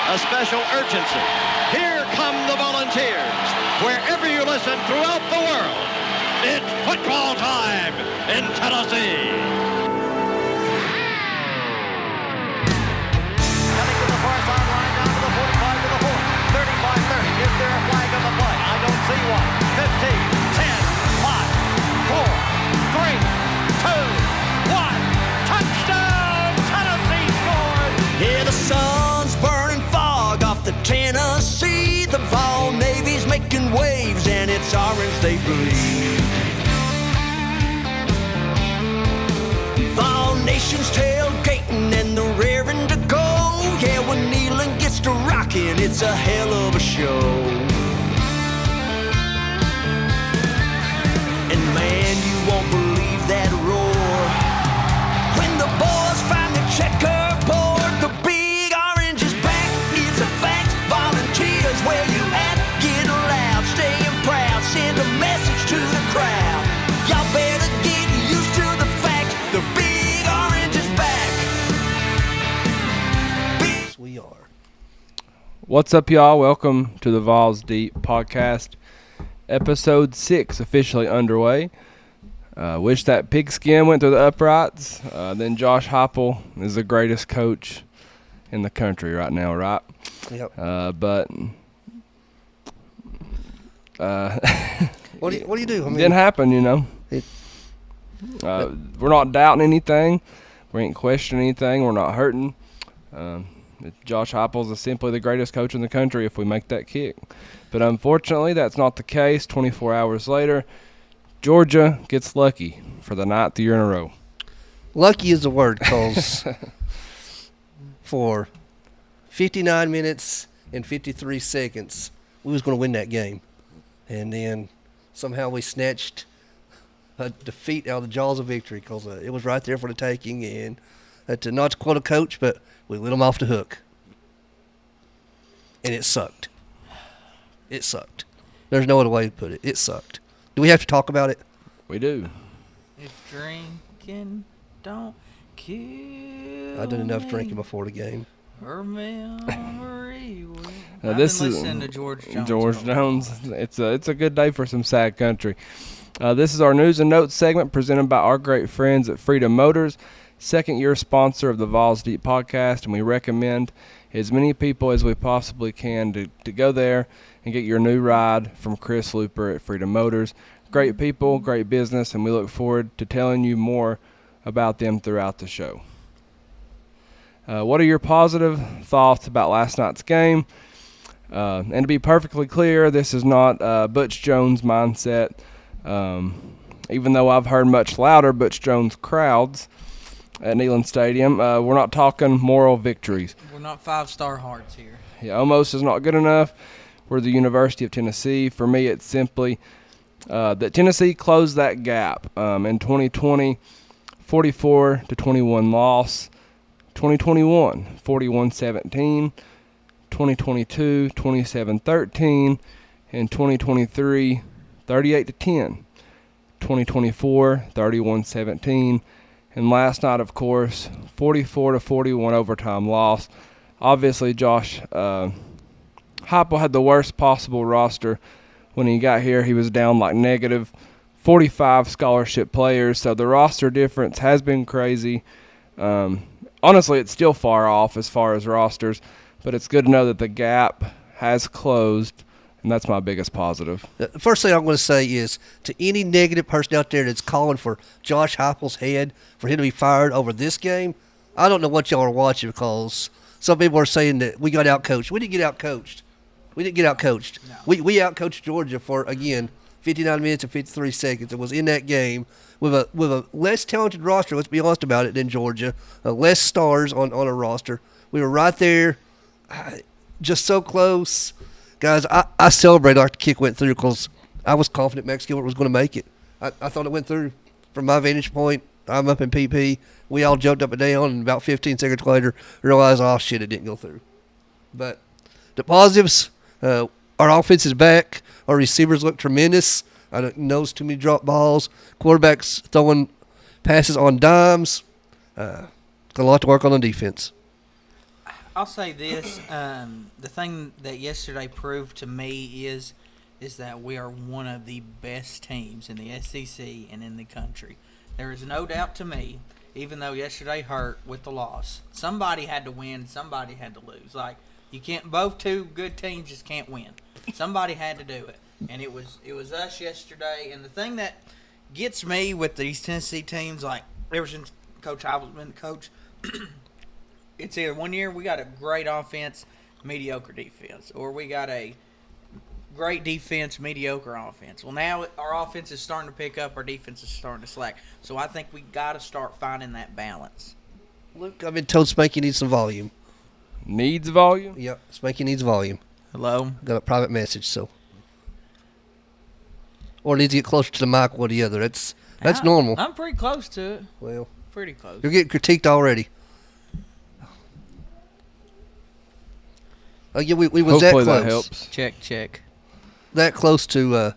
a special urgency. Here come the Volunteers. Wherever you listen throughout the world, it's football time in Tennessee. Cutting to the far sideline, down to the 45 to the 40, 35-30. Is there a flag on the play? I don't see one. 15, 10, 5, 4, 3, 2, 1. Touchdown! Tennessee scored! Yeah, the sun's burning fog off the Tennessee. The Vawls Navy's making waves and it's orange they bleed. Vawls Nation's tailgating and they're raring to go. Yeah, when Nealon gets to rocking, it's a hell of a show. And man, you won't believe that roar when the boys find the checkerboard. The big orange is back, it's a fact. Volunteers, where you at? Get loud, staying proud, send a message to the crowd. Y'all better get used to the fact the big orange is back. We are. What's up, y'all? Welcome to the Vawls Deep Podcast. Episode 6 officially underway. Wish that pigskin went through the uprights. Then Josh Heupel is the greatest coach in the country right now, right? Yep. But What do you do? I mean, didn't happen, you know. We're not doubting anything. We ain't questioning anything. We're not hurting. Josh Heupel is simply the greatest coach in the country if we make that kick. But unfortunately, that's not the case. 24 hours later, Georgia gets lucky for the 9th year in a row. lucky is the word, because for 59 minutes and 53 seconds, we was going to win that game. And then somehow we snatched a defeat out of the jaws of victory, because it was right there for the taking. And not to quote a coach, but we let them off the hook. And it sucked. It sucked. There's no other way to put it. It sucked. Do we have to talk about it? We do. If drinking don't kill I've done enough me, drinking before the game. her memory will. This I've is been listening to George Jones. George Jones. It's a good day for some sad country. This is our news and notes segment presented by our great friends at Freedom Motors, second-year sponsor of the Vawls Deep Podcast, and we recommend as many people as we possibly can to go there and get your new ride from Chris Looper at Freedom Motors. Great people, great business, and we look forward to telling you more about them throughout the show. What are your positive thoughts about last night's game? And to be perfectly clear, this is not Butch Jones mindset. Even though I've heard much louder Butch Jones crowds at Neyland Stadium, we're not talking moral victories. We're not five-star hearts here. Yeah, almost is not good enough. We're the University of Tennessee. For me, it's simply that Tennessee closed that gap. In 2020, 44-21 loss. 2021, 41-17. 2022, 27-13. And 2023, 38-10. 2024, 31-17. And last night, of course, 44-41 overtime loss. Obviously, Josh Heupel had the worst possible roster. When he got here, he was down like negative 45 scholarship players. So the roster difference has been crazy. Honestly, it's still far off as far as rosters, but it's good to know that the gap has closed, and that's my biggest positive. The first thing I'm going to say is to any negative person out there that's calling for Josh Heupel's head for him to be fired over this game, I don't know what y'all are watching, because some people are saying that we got outcoached. We didn't get outcoached. We didn't get outcoached. No. We outcoached Georgia for, again, 59 minutes and 53 seconds. It was in that game with a less talented roster, let's be honest about it, than Georgia, less stars on a roster. We were right there, just so close. Guys, I celebrated like the kick went through, because I was confident Max Gilbert was going to make it. I thought it went through. From my vantage point, I'm up in PP. We all jumped up and down, and about 15 seconds later realized, oh, shit, it didn't go through. But the positives, our offense is back. Our receivers look tremendous. I don't knows too many drop balls. Quarterbacks throwing passes on dimes. Got a lot to work on defense. I'll say this. The thing that yesterday proved to me is that we are one of the best teams in the SEC and in the country. There is no doubt to me, even though yesterday hurt with the loss, somebody had to win, somebody had to lose. Like, you can't, both two good teams just can't win. Somebody had to do it, and it was us yesterday. And the thing that gets me with these Tennessee teams, like ever since Coach Heupel's been the coach, it's either one year we got a great offense, mediocre defense, or we got a great defense, mediocre offense. Well, now our offense is starting to pick up, our defense is starting to slack. So I think we got to start finding that balance. Look, I've been told Spanky needs some volume. Needs volume? Yep, Spanky needs volume. Hello? Got a private message, so. Or needs to get closer to the mic or the other. That's normal. I'm pretty close to it. Well, Pretty close. you're getting critiqued already. Oh, yeah, we was Hopefully that close. that helps. Check. That close to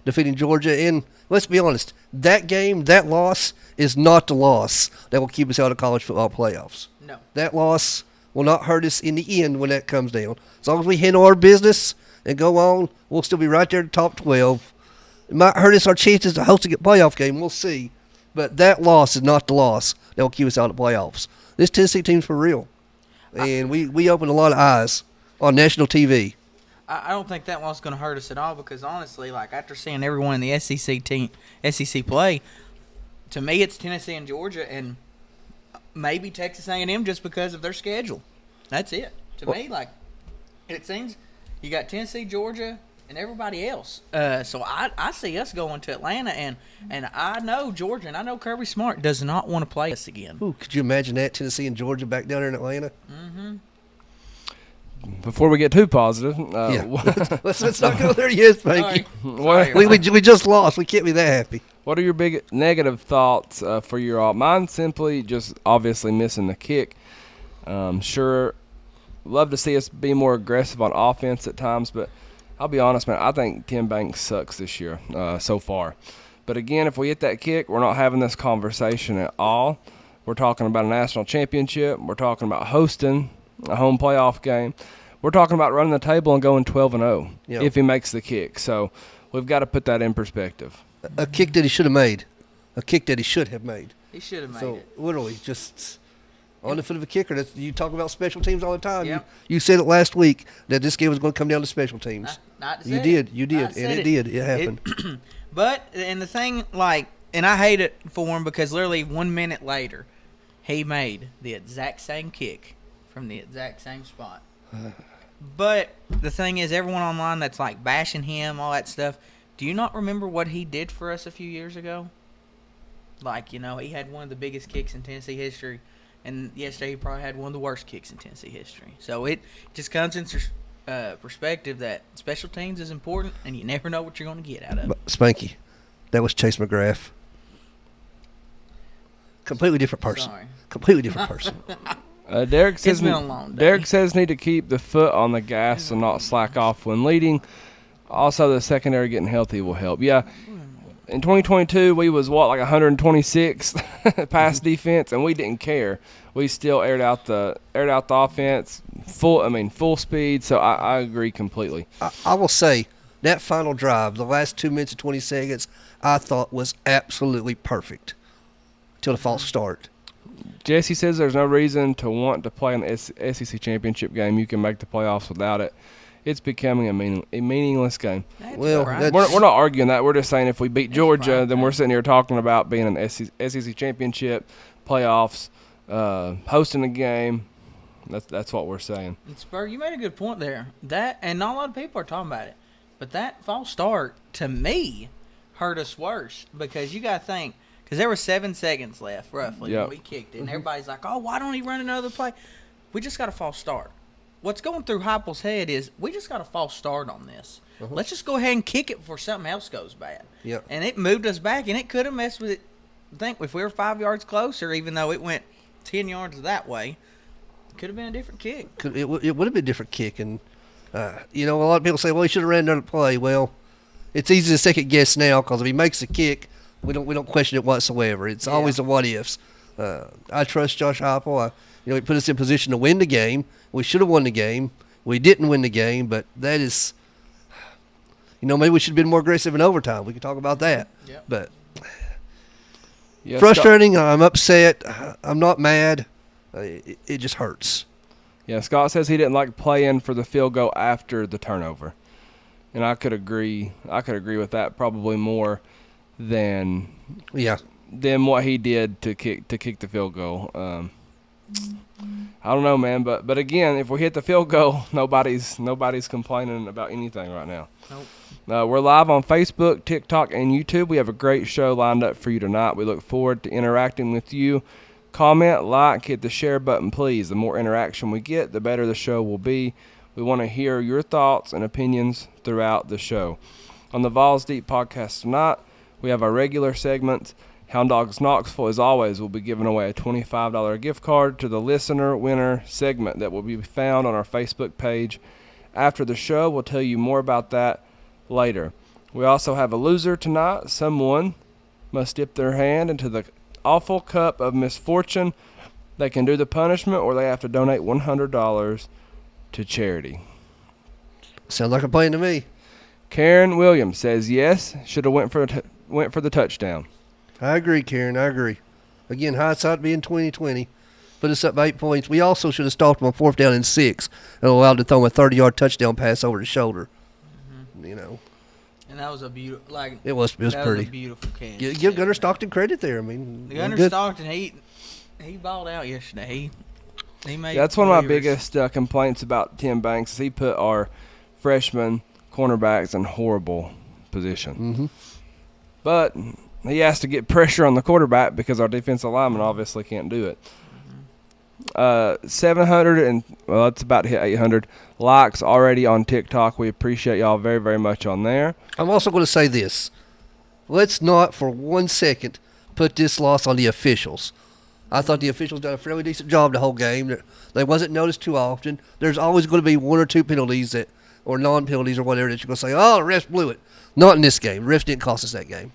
defeating Georgia. And let's be honest, that game, that loss, is not the loss that will keep us out of college football playoffs. No. That loss will not hurt us in the end when that comes down. As long as we handle our business and go on, we'll still be right there in the top 12. It might hurt us our chances of hosting a playoff game. We'll see. But that loss is not the loss that will keep us out of the playoffs. This Tennessee team's for real. And we opened a lot of eyes on national TV. I don't think that one's going to hurt us at all because, honestly, like after seeing everyone in the SEC play, to me it's Tennessee and Georgia and maybe Texas A&M just because of their schedule. That's it. To me, like, it seems you got Tennessee, Georgia, and everybody else. So I see us going to Atlanta, and I know Georgia and I know Kirby Smart does not want to play us again. Ooh, could you imagine that, Tennessee and Georgia back down there in Atlanta? Mm-hmm. Before we get too positive, Yeah. let's not go there yet, Spanky. what, We just lost. We can't be that happy. what are your big negative thoughts for your all? Mine simply just obviously missing the kick. Sure, love to see us be more aggressive on offense at times, but I'll be honest, man, I think Tim Banks sucks this year so far. But again, if we hit that kick, we're not having this conversation at all. We're talking about a national championship. We're talking about hosting a home playoff game. We're talking about running the table and going 12-0 if he makes the kick. So we've got to put that in perspective. A kick that he should have made. A kick that he should have made. He should have made So it. literally, just on the foot of a kicker. You talk about special teams all the time. Yep. You said it last week that this game was going to come down to special teams. Not to You say did, it. I and said it did. It happened. But, and the thing, like, and I hate it for him because literally 1 minute later, he made the exact same kick from the exact same spot. But the thing is, everyone online that's like bashing him, all that stuff, do you not remember what he did for us a few years ago? Like, you know, he had one of the biggest kicks in Tennessee history, and yesterday he probably had one of the worst kicks in Tennessee history. So it just comes into perspective that special teams is important, and you never know what you're going to get out of it. But Spanky, that was Chase McGrath. Completely different person. Sorry. Completely different person. Derek says It's been a long day. Derek says need to keep the foot on the gas and not slack off when leading. Also, the secondary getting healthy will help. Yeah, in 2022 we was like 126 pass defense, and we didn't care. We still aired out the offense full speed. So I agree completely. I will say that final drive, the last 2 minutes and 20 seconds, I thought was absolutely perfect till the false start. Jesse says there's no reason to want to play in the SEC championship game. You can make the playoffs without it. It's becoming a meaningless game. That's Well, right. that's- We're not arguing that. We're just saying if we beat Georgia, right, then man. we're sitting here talking about being in the SEC championship, playoffs, hosting a game. That's what we're saying. And Spur, you made a good point there. That, and not a lot of people are talking about it, but that false start to me hurt us worse because you got to think, because there were 7 seconds left roughly Yep. when we kicked it, and everybody's like, "Oh, why don't he run another play?" We just got a false start. What's going through Heupel's head is we just got a false start on this. Let's just go ahead and kick it before something else goes bad. Yep. And it moved us back, and it could have messed with it. I think if we were 5 yards closer, even though it went 10 yards that way, it could have been a different kick. It would have been a different kick. And, a lot of people say, well, he should have ran another play. Well, it's easy to second guess now because if he makes a kick, we don't question it whatsoever. It's always the what ifs. I trust Josh Heupel. It put us in position to win the game. We should have won the game. We didn't win the game, but that is, maybe we should have been more aggressive in overtime. We can talk about that. Yep. But Yeah, frustrating. I'm upset. I'm not mad. It just hurts. Yeah, Scott says he didn't like playing for the field goal after the turnover, and I could agree. I could agree with that probably more than what he did to kick the field goal. I don't know, man, but again, if we hit the field goal, nobody's complaining about anything right now. Nope. We're live on Facebook, TikTok, and YouTube. We have a great show lined up for you tonight. We look forward to interacting with you. Comment, like, hit the share button, please. The more interaction we get, the better the show will be. We want to hear your thoughts and opinions throughout the show. On the Vawls Deep podcast tonight, we have our regular segments. Hound Dogs Knoxville, as always, will be giving away a $25 gift card to the listener winner segment that will be found on our Facebook page. After the show, we'll tell you more about that later. We also have a loser tonight. Someone must dip their hand into the awful cup of misfortune. They can do the punishment, or they have to donate $100 to charity. Sounds like a plan to me. Karen Williams says yes, should have went for the touchdown. I agree, Karen. I agree. Again, hindsight being 2020, put us up 8 points. We also should have stopped them on 4th down and 6 and allowed to throw a 30-yard touchdown pass over the shoulder. And that was a beautiful, it was that pretty. was a beautiful catch. Give Gunner Stockton credit there. I mean, Gunner Stockton, he balled out yesterday. He made. That's one of my biggest complaints about Tim Banks. Is he put our freshman cornerbacks in horrible position. Mm-hmm. But he has to get pressure on the quarterback because our defensive lineman obviously can't do it. 700 and that's about to hit 800 likes already on TikTok. We appreciate y'all very, very much on there. I'm also going to say this. Let's not for 1 second put this loss on the officials. I thought the officials done a fairly decent job the whole game. They wasn't noticed too often. There's always going to be 1 or 2 penalties or non-penalties or whatever that you're going to say, oh, the refs blew it. Not in this game. The refs didn't cost us that game.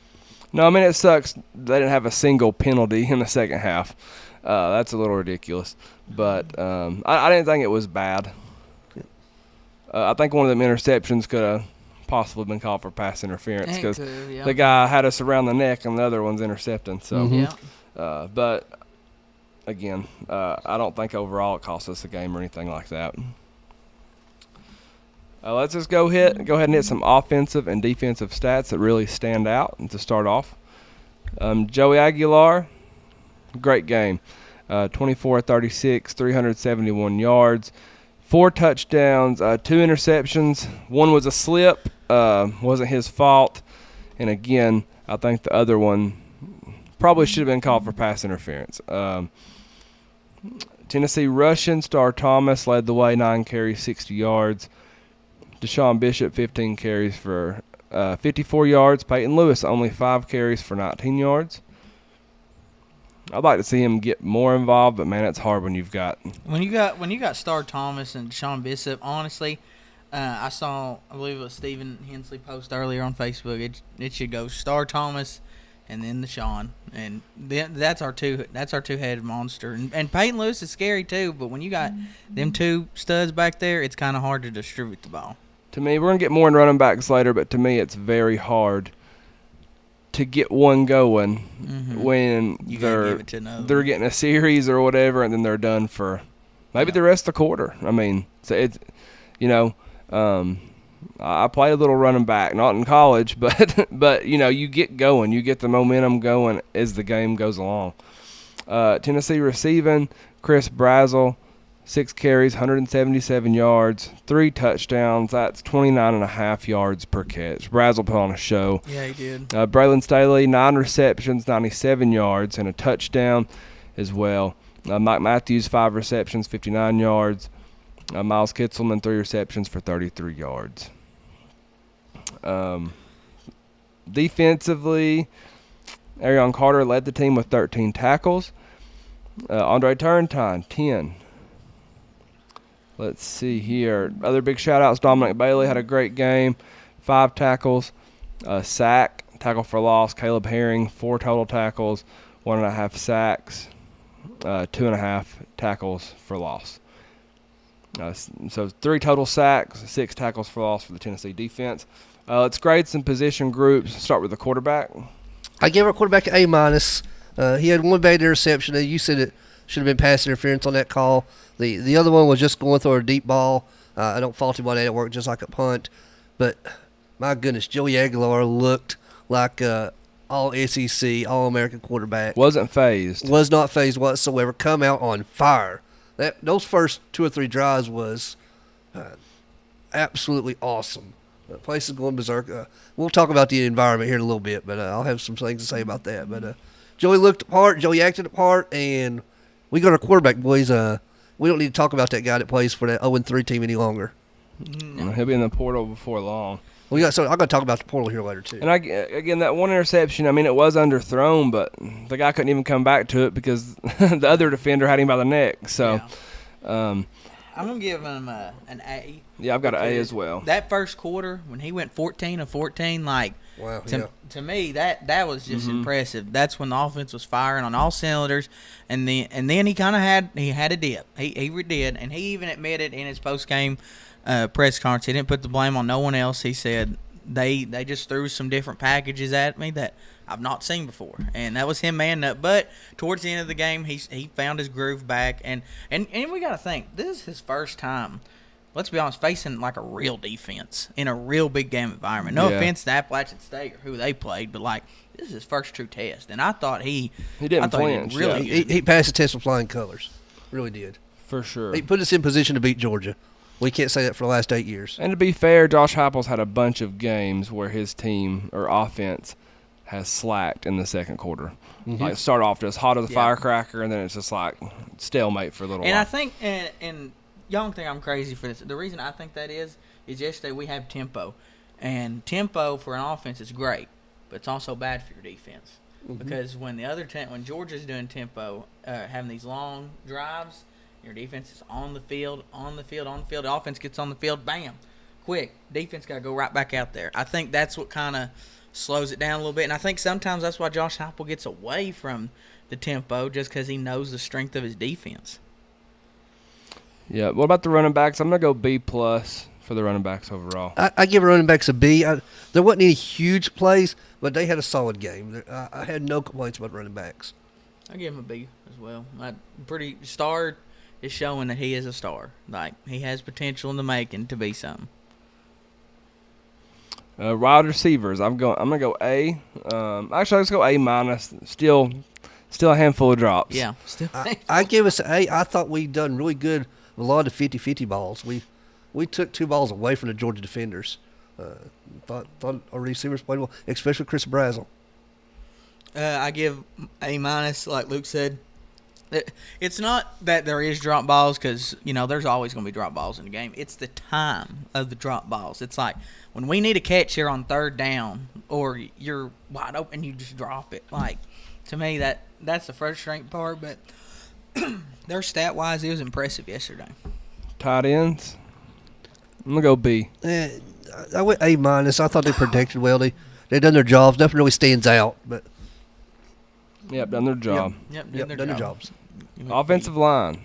No, I mean, it sucks they didn't have a single penalty in the second half. That's a little ridiculous. But I didn't think it was bad. I think one of them interceptions could have possibly been called for pass interference because the guy had us around the neck and the other one's intercepting. So, but again, I don't think overall it cost us a game or anything like that. Let's just go ahead and hit some offensive and defensive stats that really stand out to start off. Joey Aguilar, great game. 24-36, 371 yards, 4 touchdowns, 2 interceptions. One was a slip, wasn't his fault. And again, I think the other one probably should have been called for pass interference. Tennessee rushing, Star Thomas led the way, 9 carries, 60 yards. Deshaun Bishop, 15 carries for 54 yards. Peyton Lewis, only 5 carries for 19 yards. I'd like to see him get more involved, but man, it's hard when you got Star Thomas and Deshaun Bishop. Honestly, I believe it was Stephen Hensley post earlier on Facebook. It should go Star Thomas and then Deshaun, and then that's our two-headed monster. And Peyton Lewis is scary too, but when you got them 2 studs back there, it's kind of hard to distribute the ball. To me, we're gonna get more in running backs later, but to me, it's very hard to get one going when they're getting a series or whatever, and then they're done for maybe the rest of the quarter. I mean, so it's I played a little running back, not in college, but you get going, you get the momentum going as the game goes along. Tennessee receiving, Chris Brazel, 6 carries, 177 yards, 3 touchdowns. That's 29.5 yards per catch. Brazel put on a show. Yeah, he did. Braylon Staley, 9 receptions, 97 yards, and a touchdown as well. Mike Matthews, 5 receptions, 59 yards. Miles Kitzelman, 3 receptions for 33 yards. Defensively, Arion Carter led the team with 13 tackles. Andre Turrentine, 10. Let's see here. Other big shout-outs, Dominic Bailey had a great game. 5 tackles, sack, tackle for loss. Caleb Herring, 4 total tackles, 1.5 sacks. 2.5 tackles for loss. So 3 total sacks, 6 tackles for loss for the Tennessee defense. Let's grade some position groups. Start with the quarterback. I gave our quarterback an A-. He had one bad interception. You said it should have been pass interference on that call. The other one was just going through a deep ball. I don't fault him on that. It worked just like a punt. But, my goodness, Joey Aguilar looked like all SEC, all-American quarterback. Wasn't phased. Was not phased whatsoever. Come out on fire. Those first 2 or 3 drives was absolutely awesome. The place is going berserk. We'll talk about the environment here in a little bit, but I'll have some things to say about that. But Joey looked apart. Joey acted apart, and we got our quarterback, boys. We don't need to talk about that guy that plays for that 0-3 team any longer. He'll be in the portal before long. I'm going to talk about the portal here later, too. And again, that one interception, I mean, it was underthrown, but the guy couldn't even come back to it because the other defender had him by the neck. So, I'm going to give him an A. Yeah, I've got an A as well. That first quarter, when he went 14 of 14, like, wow, to me, that was just impressive. That's when the offense was firing on all cylinders, and then he kind of had a dip. He did, and he even admitted in his post-game press conference, he didn't put the blame on no one else. He said they just threw some different packages at me that I've not seen before, and that was him manning up. But towards the end of the game, he found his groove back, and we got to think, this is his first time, let's be honest, facing like a real defense in a real big game environment. No offense to Appalachian State or who they played, but like, this is his first true test, and I thought he didn't flinch. Really good. He passed the test with flying colors. Really did. For sure. He put us in position to beat Georgia. We can't say that for the last 8 years. And to be fair, Josh Heupel's had a bunch of games where his team or offense has slacked in the second quarter. Like start off just hot as a firecracker, and then it's just like stalemate for a little while. And I think, and y'all don't think I'm crazy for this. The reason I think that is yesterday we have tempo. And tempo for an offense is great, but it's also bad for your defense. Because when when Georgia's doing tempo, having these long drives, your defense is on the field. The offense gets on the field, bam, quick. Defense got to go right back out there. I think that's what kind of slows it down a little bit. And I think sometimes that's why Josh Heupel gets away from the tempo, just because he knows the strength of his defense. Yeah. What about the running backs? I'm going to go B+ for the running backs overall. I give running backs a B. There wasn't any huge plays, but they had a solid game. I had no complaints about running backs. I give him a B as well. Pretty star is showing that he is a star. Like, he has potential in the making to be something. Wide receivers, I'm gonna go A. Actually, let's go A-. Still a handful of drops. Yeah, still. I give us an A. I thought we'd done really good with a lot of 50-50 balls. We took 2 balls away from the Georgia defenders. Thought our receivers played well, especially Chris Brazzell. I give A-, like Luke said. It's not that there is drop balls, because, there's always going to be drop balls in the game. It's the time of the drop balls. It's like when we need a catch here on 3rd down, or you're wide open, you just drop it. Like, to me, that's the frustrating part, but their stat-wise, it was impressive yesterday. Tight ends, I'm going to go B. I went A-. I thought they protected well. They done their jobs. Nothing really stands out, but Yep, done their job. Yep, done their jobs. Offensive line.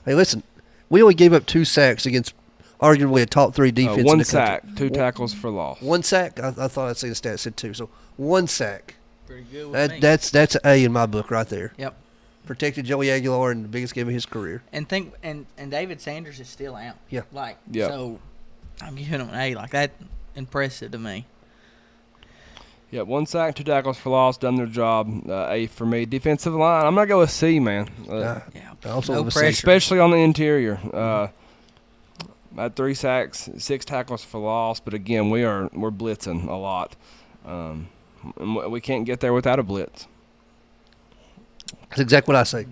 Hey, listen, we only gave up 2 sacks against arguably a top 3 defense. 1 in the sack, country. 2 tackles for loss. 1 sack? I thought I'd say the stat said 2. So 1 sack. Pretty good with me. That's an A in my book right there. Yep. Protected Joey Aguilar in the biggest game of his career. And David Sanders is still out. Yeah. So I'm giving him an A. Like, that impressive to me. Yeah, 1 sack, 2 tackles for loss, done their job. A for me. Defensive line, I'm going to go with C, man. Also no with pressure. Especially on the interior. Had 3 sacks, 6 tackles for loss, but again, we're blitzing a lot. And we can't get there without a blitz. That's exactly what I say.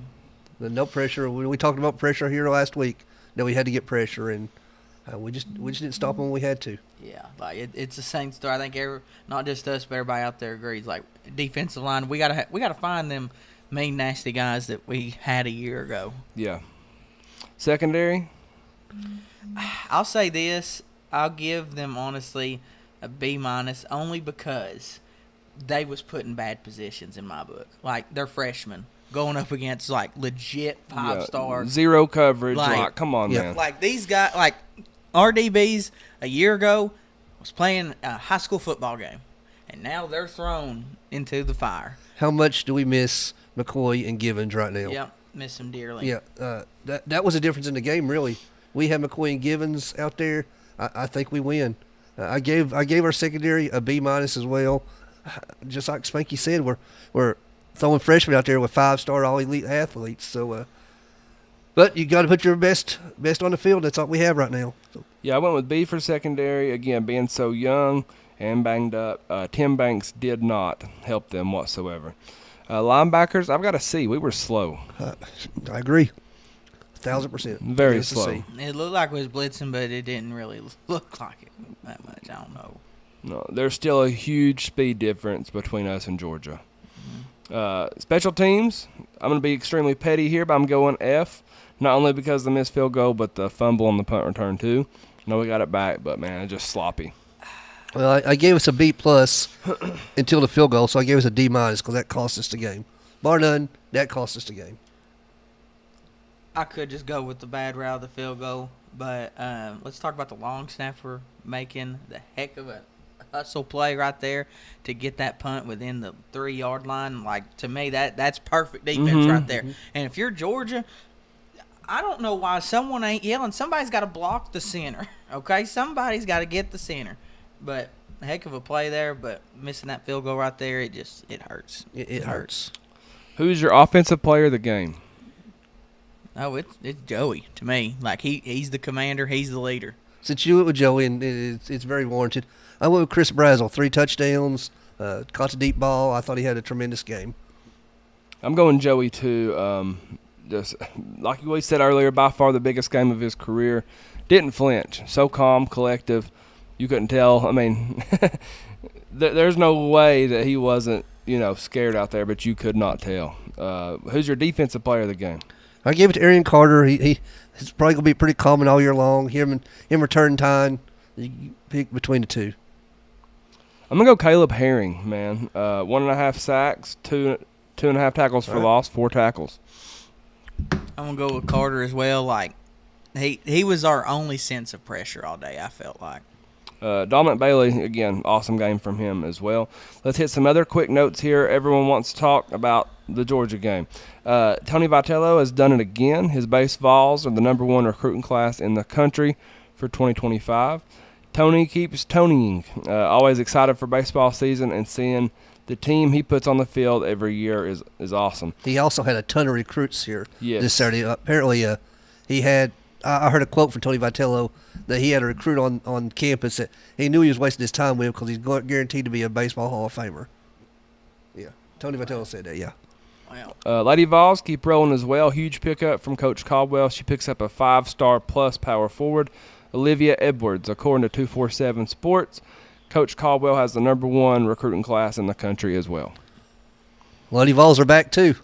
No pressure. We talked about pressure here last week. That we had to get pressure, and we just didn't stop when we had to. Yeah, like it's the same story. I think not just us, but everybody out there agrees. Like, defensive line, we gotta find them mean, nasty guys that we had a year ago. Yeah. Secondary. I'll say this. I'll give them, honestly, a B-, only because they was put in bad positions in my book. Like, they're freshmen. going up against like legit five-star. Zero coverage. Like- Like, come on, Yeah. man. Like these guys, like RDBs a year ago was playing a high school football game, and now they're thrown into the fire. How much do we miss McCoy and Givens right now? Yep, miss them dearly. Yeah, that was a difference in the game, really. We had McCoy and Givens out there. I think we win. I gave our secondary a B- as well. Just like Spanky said, we're throwing freshmen out there with 5-star all elite athletes. So, but you got to put your best on the field. That's all we have right now. So, Yeah, I went with B for secondary. Again, being so young and banged up. Tim Banks did not help them whatsoever. Linebackers, I've got a C. We were slow. I agree, 1,000%. Very Yes, to slow. see. It looked like it was blitzing, but it didn't really look like it that much. I don't know. No, there's still a huge speed difference between us and Georgia. Special teams, I'm going to be extremely petty here, but I'm going F. Not only because of the missed field goal, but the fumble on the punt return too. I know we got it back, but man, it's just sloppy. Well, I gave us a B+ until the field goal, so I gave us a D- because that cost us the game. Bar none, that cost us the game. I could just go with the bad route of the field goal, but let's talk about the long snapper making the heck of a hustle play right there to get that punt within the 3-yard line. Like, to me, that's perfect defense right there. And if you're Georgia, I don't know why someone ain't yelling. Somebody's got to block the center, okay? Somebody's got to get the center. But a heck of a play there, but missing that field goal right there, it hurts. It hurts. Who's your offensive player of the game? Oh, it's Joey to me. Like, he's the commander, he's the leader. Since you went with Joey, and it's very warranted, I went with Chris Brazel, 3 touchdowns, caught the deep ball. I thought he had a tremendous game. I'm going Joey too. Just like we said earlier, by far the biggest game of his career. Didn't flinch. So calm, collective. You couldn't tell. I mean, there's no way that he wasn't, scared out there, but you could not tell. Who's your defensive player of the game? I gave it to Arian Carter. He's probably gonna be pretty common all year long. Him return time. You pick between the two. I'm gonna go Caleb Herring, man. 1.5 sacks, 2.5 tackles for loss, 4 tackles. I'm gonna go with Carter as well. Like, he was our only sense of pressure all day, I felt like. Dominic Bailey, again, awesome game from him as well. Let's hit some other quick notes here. Everyone wants to talk about the Georgia game. Tony Vitello has done it again. His base Vawls are the #1 recruiting class in the country for 2025. Tony keeps Tonying. Always excited for baseball season, and seeing the team he puts on the field every year is awesome. He also had a ton of recruits here Yes. this Saturday. Apparently, he had. I heard a quote from Tony Vitello that he had a recruit on campus that he knew he was wasting his time with him because he's guaranteed to be a baseball Hall of Famer. Yeah, Tony Vitello said that. Yeah. Wow. Lady Vols keep rolling as well. Huge pickup from Coach Caldwell. She picks up a 5-star plus power forward, Olivia Edwards, according to 247 Sports. Coach Caldwell has the #1 recruiting class in the country as well. Lady Vols are back too.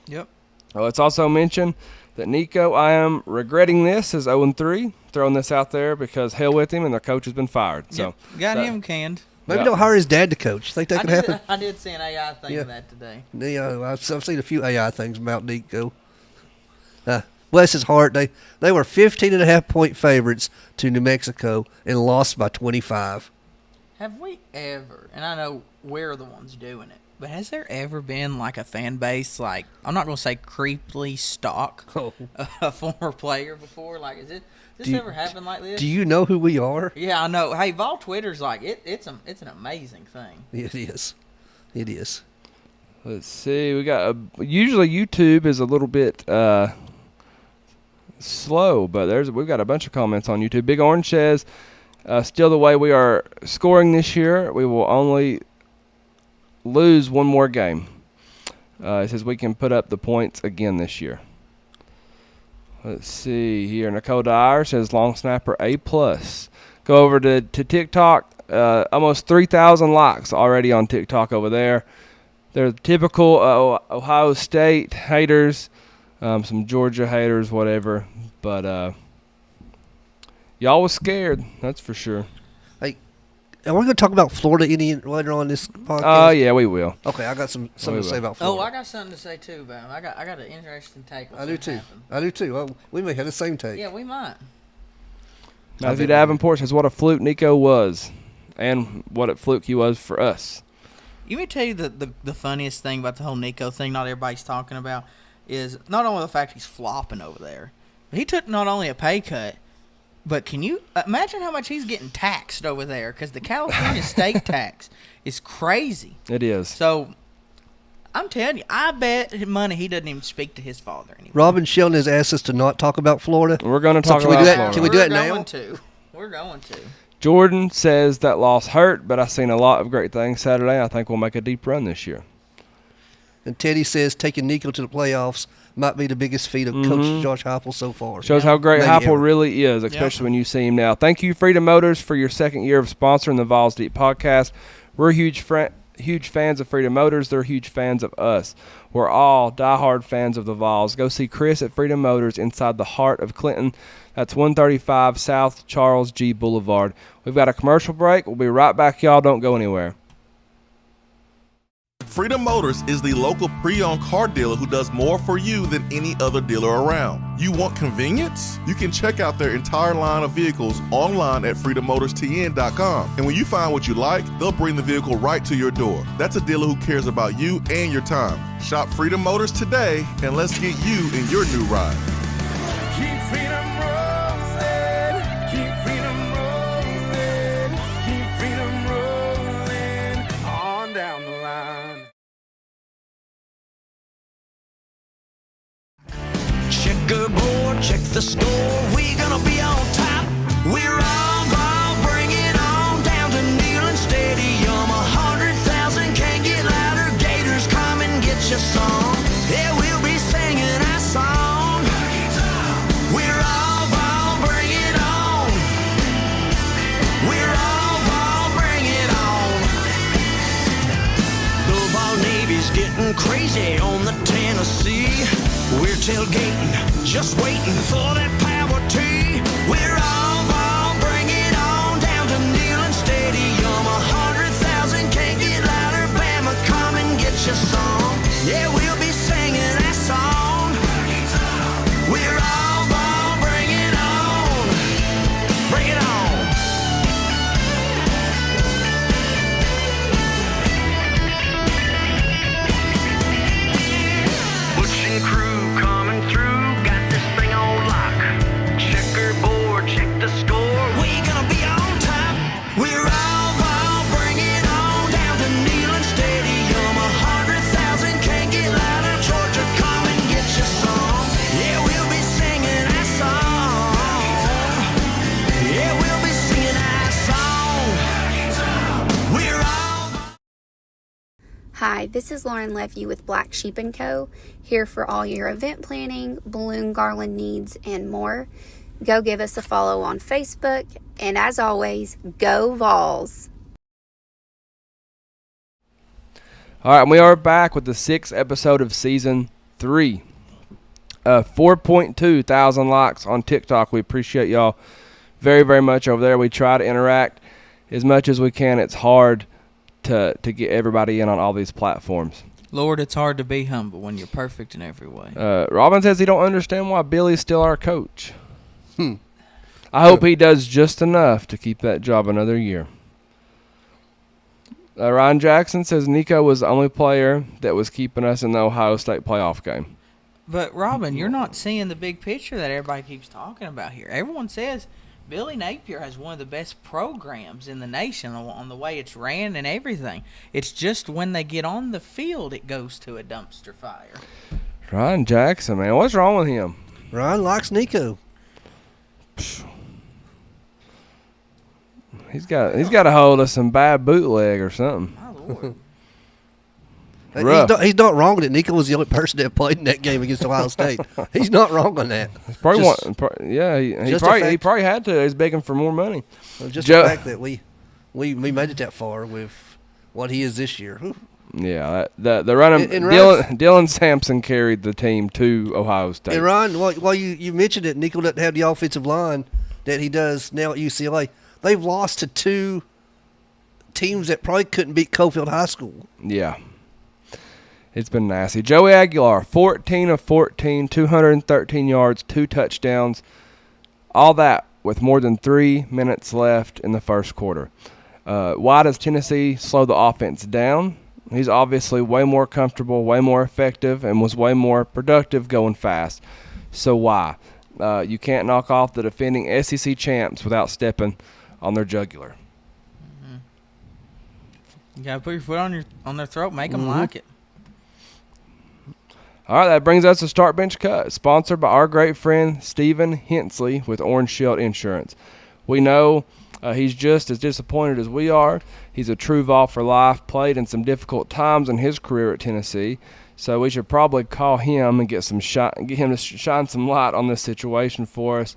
Yep. It's also mentioned that Nico, I am regretting this, is 0-3. Throwing this out there because hell with him, and their coach has been fired. So Got him canned. Maybe Yeah. don't hire his dad to coach. Think that could happen? I did see an AI thing Yeah. of that today. Yeah, I've seen a few AI things about Nico. Bless his heart, they were 15.5-point favorites to New Mexico and lost by 25. Have we ever, and I know we're the ones doing it, but has there ever been like a fan base, like, I'm not going to say creepily stalk Oh. a former player before? Like, does this ever happen like this? Do you know who we are? Yeah, I know. Hey, Vol Twitter's like, it's an amazing thing. It is. It is. let's see. We got usually YouTube is a little bit slow, but we've got a bunch of comments on YouTube. Big Orange says, still the way we are scoring this year, we will only lose one more game. It says we can put up the points again this year. Let's see here. Nicole Dyer says long snapper A+. Go over to TikTok. Almost 3,000 likes already on TikTok over there. They're typical Ohio State haters, some Georgia haters, whatever. But y'all was scared, that's for sure. Hey, And we're going to talk about Florida any later on this podcast. Yeah, we will. Okay, I got something to say about Oh, Florida. I got something to say too about him. I got an interesting take. I do too. Well, we may have the same take. Yeah, we might. Matthew Davenport says, "What a fluke Nico was, and what a fluke he was for us." Let me tell you the funniest thing about the whole Nico thing. Not everybody's talking about is not only the fact he's flopping over there, but he took not only a pay cut. But can you imagine how much he's getting taxed over there? Because the California state tax is crazy. It is. So, I'm telling you, I bet money he doesn't even speak to his father anymore. Robin Sheldon has asked us to not talk about Florida. We're going to talk can we about do that? Florida. Can we do that now? We're going to. Jordan says that loss hurt, but I've seen a lot of great things Saturday. I think we'll make a deep run this year. And Teddy says taking Nico to the playoffs might be the biggest feat of Coach Josh Heupel so far. Shows how great Maybe Heupel ever. really is, especially when you see him now. Thank you, Freedom Motors, for your second year of sponsoring the Vawls Deep podcast. We're huge fans of Freedom Motors. They're huge fans of us. We're all diehard fans of the Vawls. Go see Chris at Freedom Motors inside the heart of Clinton. That's 135 South Charles G. Boulevard. We've got a commercial break. We'll be right back, y'all. Don't go anywhere. Freedom Motors is the local pre-owned car dealer who does more for you than any other dealer around. You want convenience? You can check out their entire line of vehicles online at freedommotorstn.com. And when you find what you like, they'll bring the vehicle right to your door. That's a dealer who cares about you and your time. Shop Freedom Motors today, and let's get you in your new ride. Keep freedom rolling. Keep freedom rolling. Keep freedom rolling. On down the line. Checkerboard, check the score. We're gonna be on top. We're all ball. Bring it on down to Neyland Stadium. 100,000 can't get louder. Gators, come and get your song. Yeah, we'll be singing our song. We're all ball. Bring it on. We're all ball. Bring it on. The Ball Navy's getting crazy on the Tennessee. We're tailgating, just waiting for that power tee. We're all ball, bring it on down to Neyland Stadium. 100,000 can't get louder. Bama, come and get your song. Yeah, we'll be singing that song. We're all ball, bring it on. Bring it on. Butch and crew coming through, got this thing on lock. Checkerboard, check the score. We gonna be on top. We're all ball, bring it on down to Neyland Stadium. 100,000 can't get louder. Georgia, come and get your song. Yeah, we'll be singing our song. Yeah, we'll be singing our song. We're all. Hi, this is Lauren Levy with Black Sheep & Co. here for all your event planning, balloon garland needs, and more. Go give us a follow on Facebook, and as always, go Vawls! All right, and we are back with the 6th episode of Season 3. 4.2 thousand likes on TikTok. We appreciate y'all very, very much over there. We try to interact as much as we can. It's hard to get everybody in on all these platforms. Lord, it's hard to be humble when you're perfect in every way. Robin says he don't understand why Billy's still our coach. I hope he does just enough to keep that job another year. Ryan Jackson says Nico was the only player that was keeping us in the Ohio State playoff game. But, Robin, you're not seeing the big picture that everybody keeps talking about here. Everyone says Billy Napier has one of the best programs in the nation on the way it's ran and everything. It's just when they get on the field, it goes to a dumpster fire. Ryan Jackson, man, what's wrong with him? Ryan likes Nico. He's got a hold of some bad bootleg or something. My Lord. Rough. He's not wrong that Nico was the only person that played in that game against Ohio State. He's not wrong on that. Probably Just- he probably had to. He's begging for more money. Just Joe- the fact that we made it that far with what he is this year. Whew. Yeah, the running And Dylan Sampson carried the team to Ohio State. And Ryan, while you mentioned that Nico doesn't have the offensive line that he does now at UCLA, they've lost to two teams that probably couldn't beat Cofield High School. Yeah. It's been nasty. Joey Aguilar, 14 of 14, 213 yards, 2 touchdowns. All that with more than 3 minutes left in the first quarter. Why does Tennessee slow the offense down? He's obviously way more comfortable, way more effective, and was way more productive going fast. So why? You can't knock off the defending SEC champs without stepping on their jugular. You gotta put your foot on their throat, make them like it. All right, that brings us to Start Bench Cut, sponsored by our great friend Stephen Hensley with Orange Shield Insurance. We know he's just as disappointed as we are. He's a true Vol for life, played in some difficult times in his career at Tennessee, so we should probably call him and get him to shine some light on this situation for us.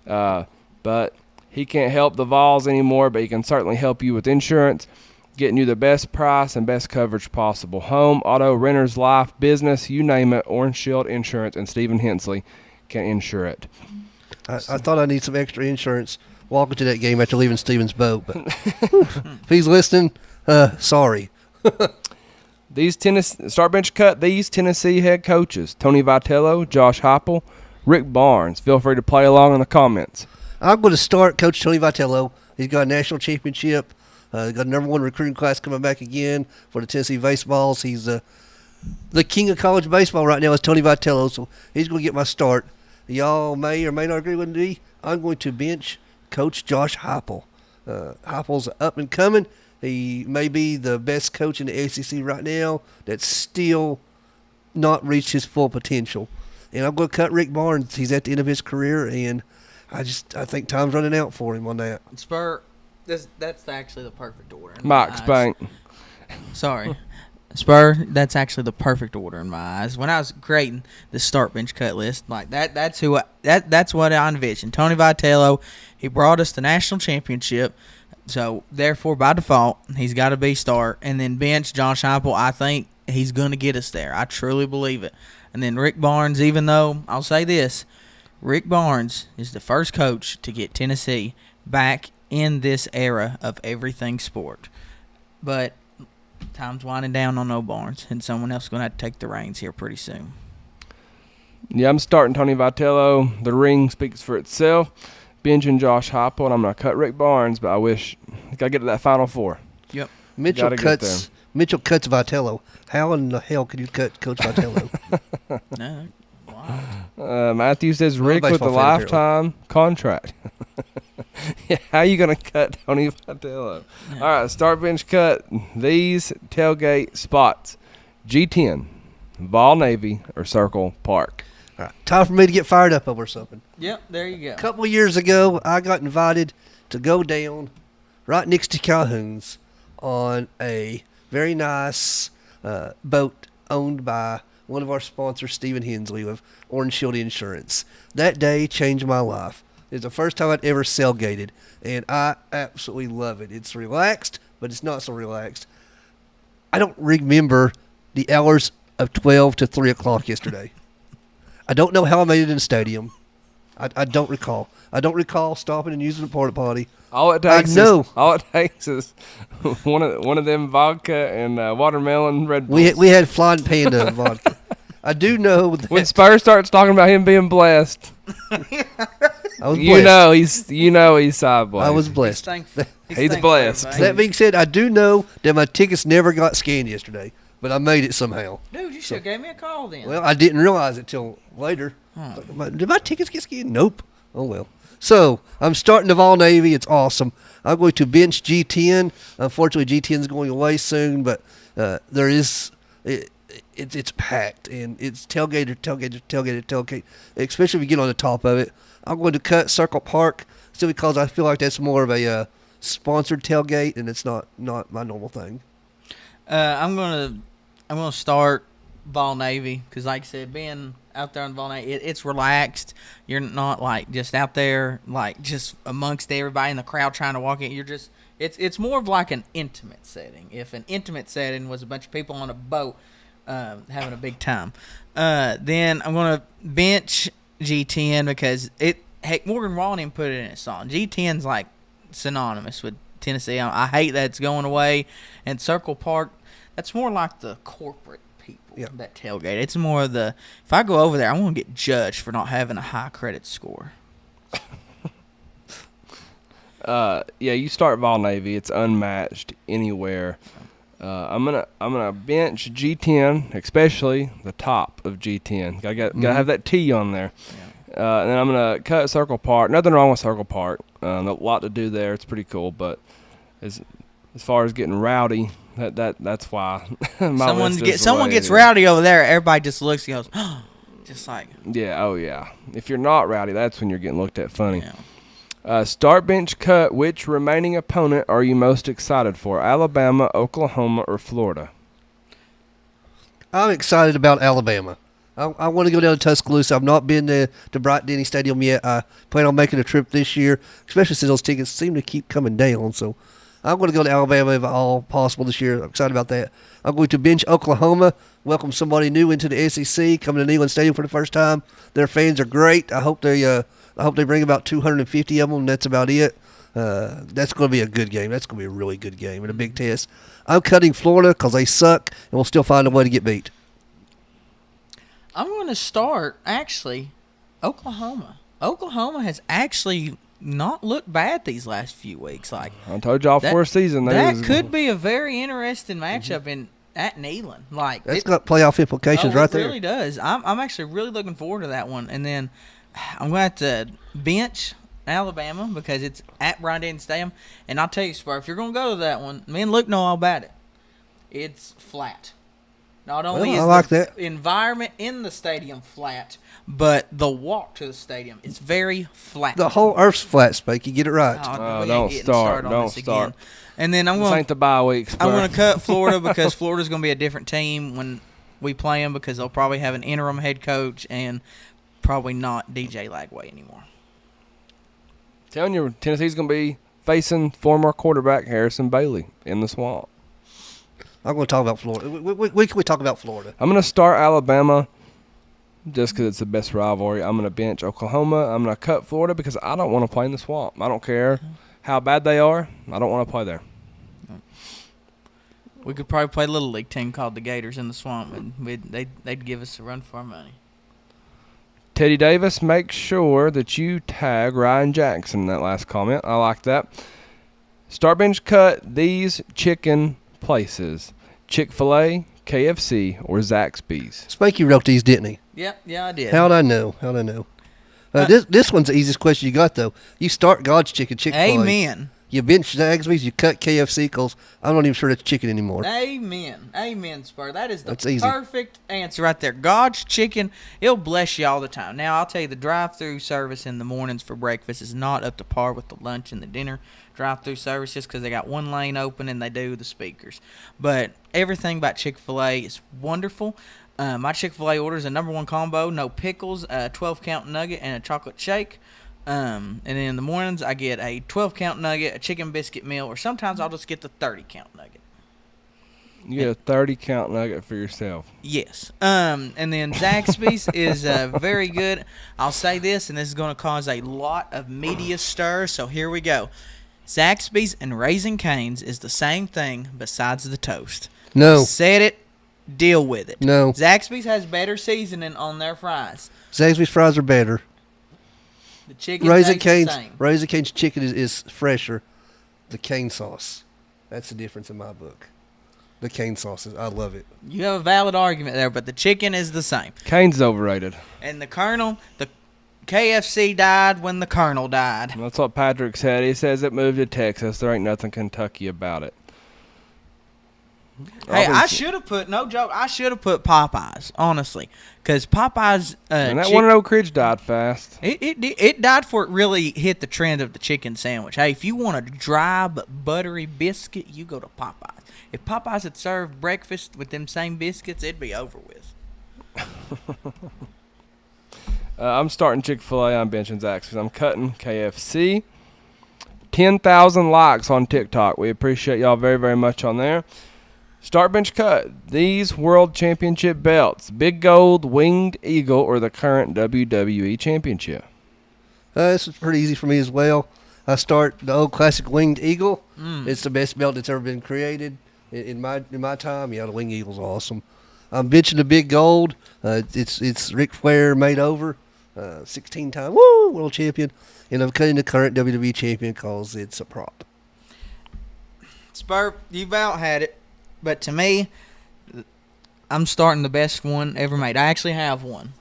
But he can't help the Vols anymore, but he can certainly help you with insurance, getting you the best price and best coverage possible. Home, auto, renters, life, business, you name it, Orange Shield Insurance and Stephen Hensley can insure it. I thought I need some extra insurance walking to that game after leaving Stephen's boat, but if he's listening, sorry. These Start Bench Cut, these Tennessee head coaches, Tony Vitello, Josh Heupel, Rick Barnes. Feel free to play along in the comments. I'm going to start Coach Tony Vitello. He's got a national championship. Got a number 1 recruiting class coming back again for the Tennessee Baseballs. He's the king of college baseball right now is Tony Vitello, so he's going to get my start. Y'all may or may not agree with me. I'm going to bench Coach Josh Heupel. Heupel's up and coming. He may be the best coach in the SEC right now that's still not reached his full potential. And I'm going to cut Rick Barnes. He's at the end of his career, and I think time's running out for him on that. Spur, that's actually the perfect order. Mike Spank. Sorry. Spur, that's actually the perfect order in my eyes. When I was creating the Start Bench Cut list, like that's what I envisioned. Tony Vitello, he brought us the national championship, so therefore by default he's got to be start. And then bench Josh Heupel. I think he's going to get us there. I truly believe it. And then Rick Barnes, even though I'll say this, Rick Barnes is the first coach to get Tennessee back in this era of everything sport, but time's winding down on no Barnes, and someone else is going to have to take the reins here pretty soon. Yeah, I'm starting Tony Vitello. The ring speaks for itself. Benching Josh Heupel, and I'm going to cut Rick Barnes, but I got to get to that Final Four. Yep. Mitchell cuts Vitello. How in the hell could you cut Coach Vitello? No. Wow. Matthew says Rick with a lifetime contract. Yeah, how are you going to cut Tony Vitello? Yeah. All right, Start Bench Cut. These tailgate spots. G10, Vol Navy, or Circle Park. All right, time for me to get fired up over something. Yep, there you go. A couple of years ago, I got invited to go down right next to Calhoun's on a very nice boat owned by one of our sponsors, Stephen Hensley of Orange Shield Insurance. That day changed my life. It's the first time I'd ever sailgated, and I absolutely love it. It's relaxed, but it's not so relaxed. I don't remember the hours of 12 to 3 o'clock yesterday. I don't know how I made it in the stadium. I don't recall. I don't recall stopping and using the porta potty. All it takes is one of them vodka and watermelon Red Bulls. We had Flying Panda vodka. I do know that when Spurs starts talking about him being blessed, I was blessed. he's sideways. I was blessed. He's blessed. That being said, I do know that my tickets never got scanned yesterday, but I made it somehow. Dude, you should have gave me a call then. Well, I didn't realize it till later. Did my tickets get scanned? Nope. Oh well. So I'm starting the Vol Navy. It's awesome. I'm going to bench G10. Unfortunately, G10 is going away soon, but there is. It's packed, and it's tailgate, especially if you get on the top of it. I'm going to cut Circle Park simply because I feel like that's more of a sponsored tailgate, and it's not my normal thing. I'm gonna start Vol Navy because, like I said, being out there on Vol Navy, it's relaxed. You're not like just out there like just amongst everybody in the crowd trying to walk in. You're just it's more of like an intimate setting. If an intimate setting was a bunch of people on a boat. Having a big time. Then I'm going to bench G10 because Morgan Wallen put it in his song. G10's like synonymous with Tennessee. I hate that it's going away. And Circle Park, that's more like the corporate people that tailgate. It's more of the, if I go over there, I want to get judged for not having a high credit score. You start Vol Navy. It's unmatched anywhere. I'm gonna bench G10, especially the top of G10. Gotta have that T on there. Yeah. And then I'm gonna cut Circle Park. Nothing wrong with Circle Park. A lot to do there. It's pretty cool. But as far as getting rowdy, that's why someone gets rowdy over there. Everybody just looks and goes, just like yeah. If you're not rowdy, that's when you're getting looked at funny. Yeah. Start, bench, cut. Which remaining opponent are you most excited for? Alabama, Oklahoma, or Florida? I'm excited about Alabama. I want to go down to Tuscaloosa. I've not been to Bryant Denny Stadium yet. I plan on making a trip this year, especially since those tickets seem to keep coming down. So I'm going to go to Alabama if at all possible this year. I'm excited about that. I'm going to bench Oklahoma, welcome somebody new into the SEC, coming to Neyland Stadium for the first time. Their fans are great. I hope they bring about 250 of them. That's about it. That's going to be a good game. That's going to be a really good game and a big test. I'm cutting Florida because they suck, and we'll still find a way to get beat. I'm going to start, actually, Oklahoma. Oklahoma has actually not looked bad these last few weeks. Like I told y'all for a season. That could be a very interesting matchup at Neyland. Like that's got playoff implications right there. It really does. I'm actually really looking forward to that one. And then I'm going to have to bench Alabama because it's at Bryant Denny Stadium. And I'll tell you, Spur, if you're going to go to that one, me and Luke know all about it. It's flat. Not only is the environment in the stadium flat, but the walk to the stadium is very flat. The whole earth's flat, Spike. You get it right. Don't start. And then I'm going. This ain't the bye week. I'm going to cut Florida because Florida's going to be a different team when we play them because they'll probably have an interim head coach and probably not DJ Lagway anymore. Telling you, Tennessee's going to be facing former quarterback Harrison Bailey in the swamp. I'm going to talk about Florida. We talk about Florida. I'm going to start Alabama just because it's the best rivalry. I'm going to bench Oklahoma. I'm going to cut Florida because I don't want to play in the swamp. I don't care how bad they are. I don't want to play there. We could probably play a little league team called the Gators in the swamp, and they'd give us a run for our money. Teddy Davis, make sure that you tag Ryan Jackson in that last comment. I like that. Start, bench, cut these chicken places: Chick-fil-A, KFC, or Zaxby's. Spanky wrote these, didn't he? Yeah, I did. How'd I know? This one's the easiest question you got, though. You start God's Chicken, Chick-fil-A. Amen. You bench Zaxby's, you cut KFC because I'm not even sure that's chicken anymore. Amen, Spur. That is the perfect answer right there. God's Chicken, it'll bless you all the time. Now, I'll tell you, the drive-through service in the mornings for breakfast is not up to par with the lunch and the dinner drive-through service just because they got one lane open and they do the speakers. But everything about Chick-fil-A is wonderful. My Chick-fil-A order is a number one combo: no pickles, a 12-count nugget, and a chocolate shake. And then in the mornings, I get a 12-count nugget, a chicken biscuit meal, or sometimes I'll just get the 30-count nugget. You get a 30-count nugget for yourself. Yes. And then Zaxby's is very good. I'll say this, and this is going to cause a lot of media stir, so here we go. Zaxby's and Raising Cane's is the same thing besides the toast. No. Said it. Deal with it. No. Zaxby's has better seasoning on their fries. Zaxby's fries are better. The chicken Raising tastes the same. Raising Cane's chicken is fresher. The cane sauce. That's the difference in my book. The cane sauces. I love it. You have a valid argument there, but the chicken is the same. Cane's overrated. And the Colonel, the KFC died when the Colonel died. That's what Patrick said. He says it moved to Texas. There ain't nothing Kentucky about it. Hey, I should have put, no joke, I should have put Popeyes, honestly. Because Popeyes... and that one in Oak Ridge died fast. It died before it really hit the trend of the chicken sandwich. Hey, if you want a dry but buttery biscuit, you go to Popeyes. If Popeyes had served breakfast with them same biscuits, it'd be over with. I'm starting Chick-fil-A. I'm benching Zaxby's. I'm cutting KFC. 10,000 likes on TikTok. We appreciate y'all very, very much on there. Start, bench, cut these World Championship belts: Big Gold, Winged Eagle, or the current WWE Championship. This is pretty easy for me as well. I start the old classic Winged Eagle. It's the best belt that's ever been created in my time. Yeah, the Winged Eagle's awesome. I'm benching the Big Gold. It's Ric Flair made over, 16-time world champion, and I'm cutting the current WWE champion because it's a prop. Spur, you've out had it, but to me, I'm starting the best one ever made. I actually have one.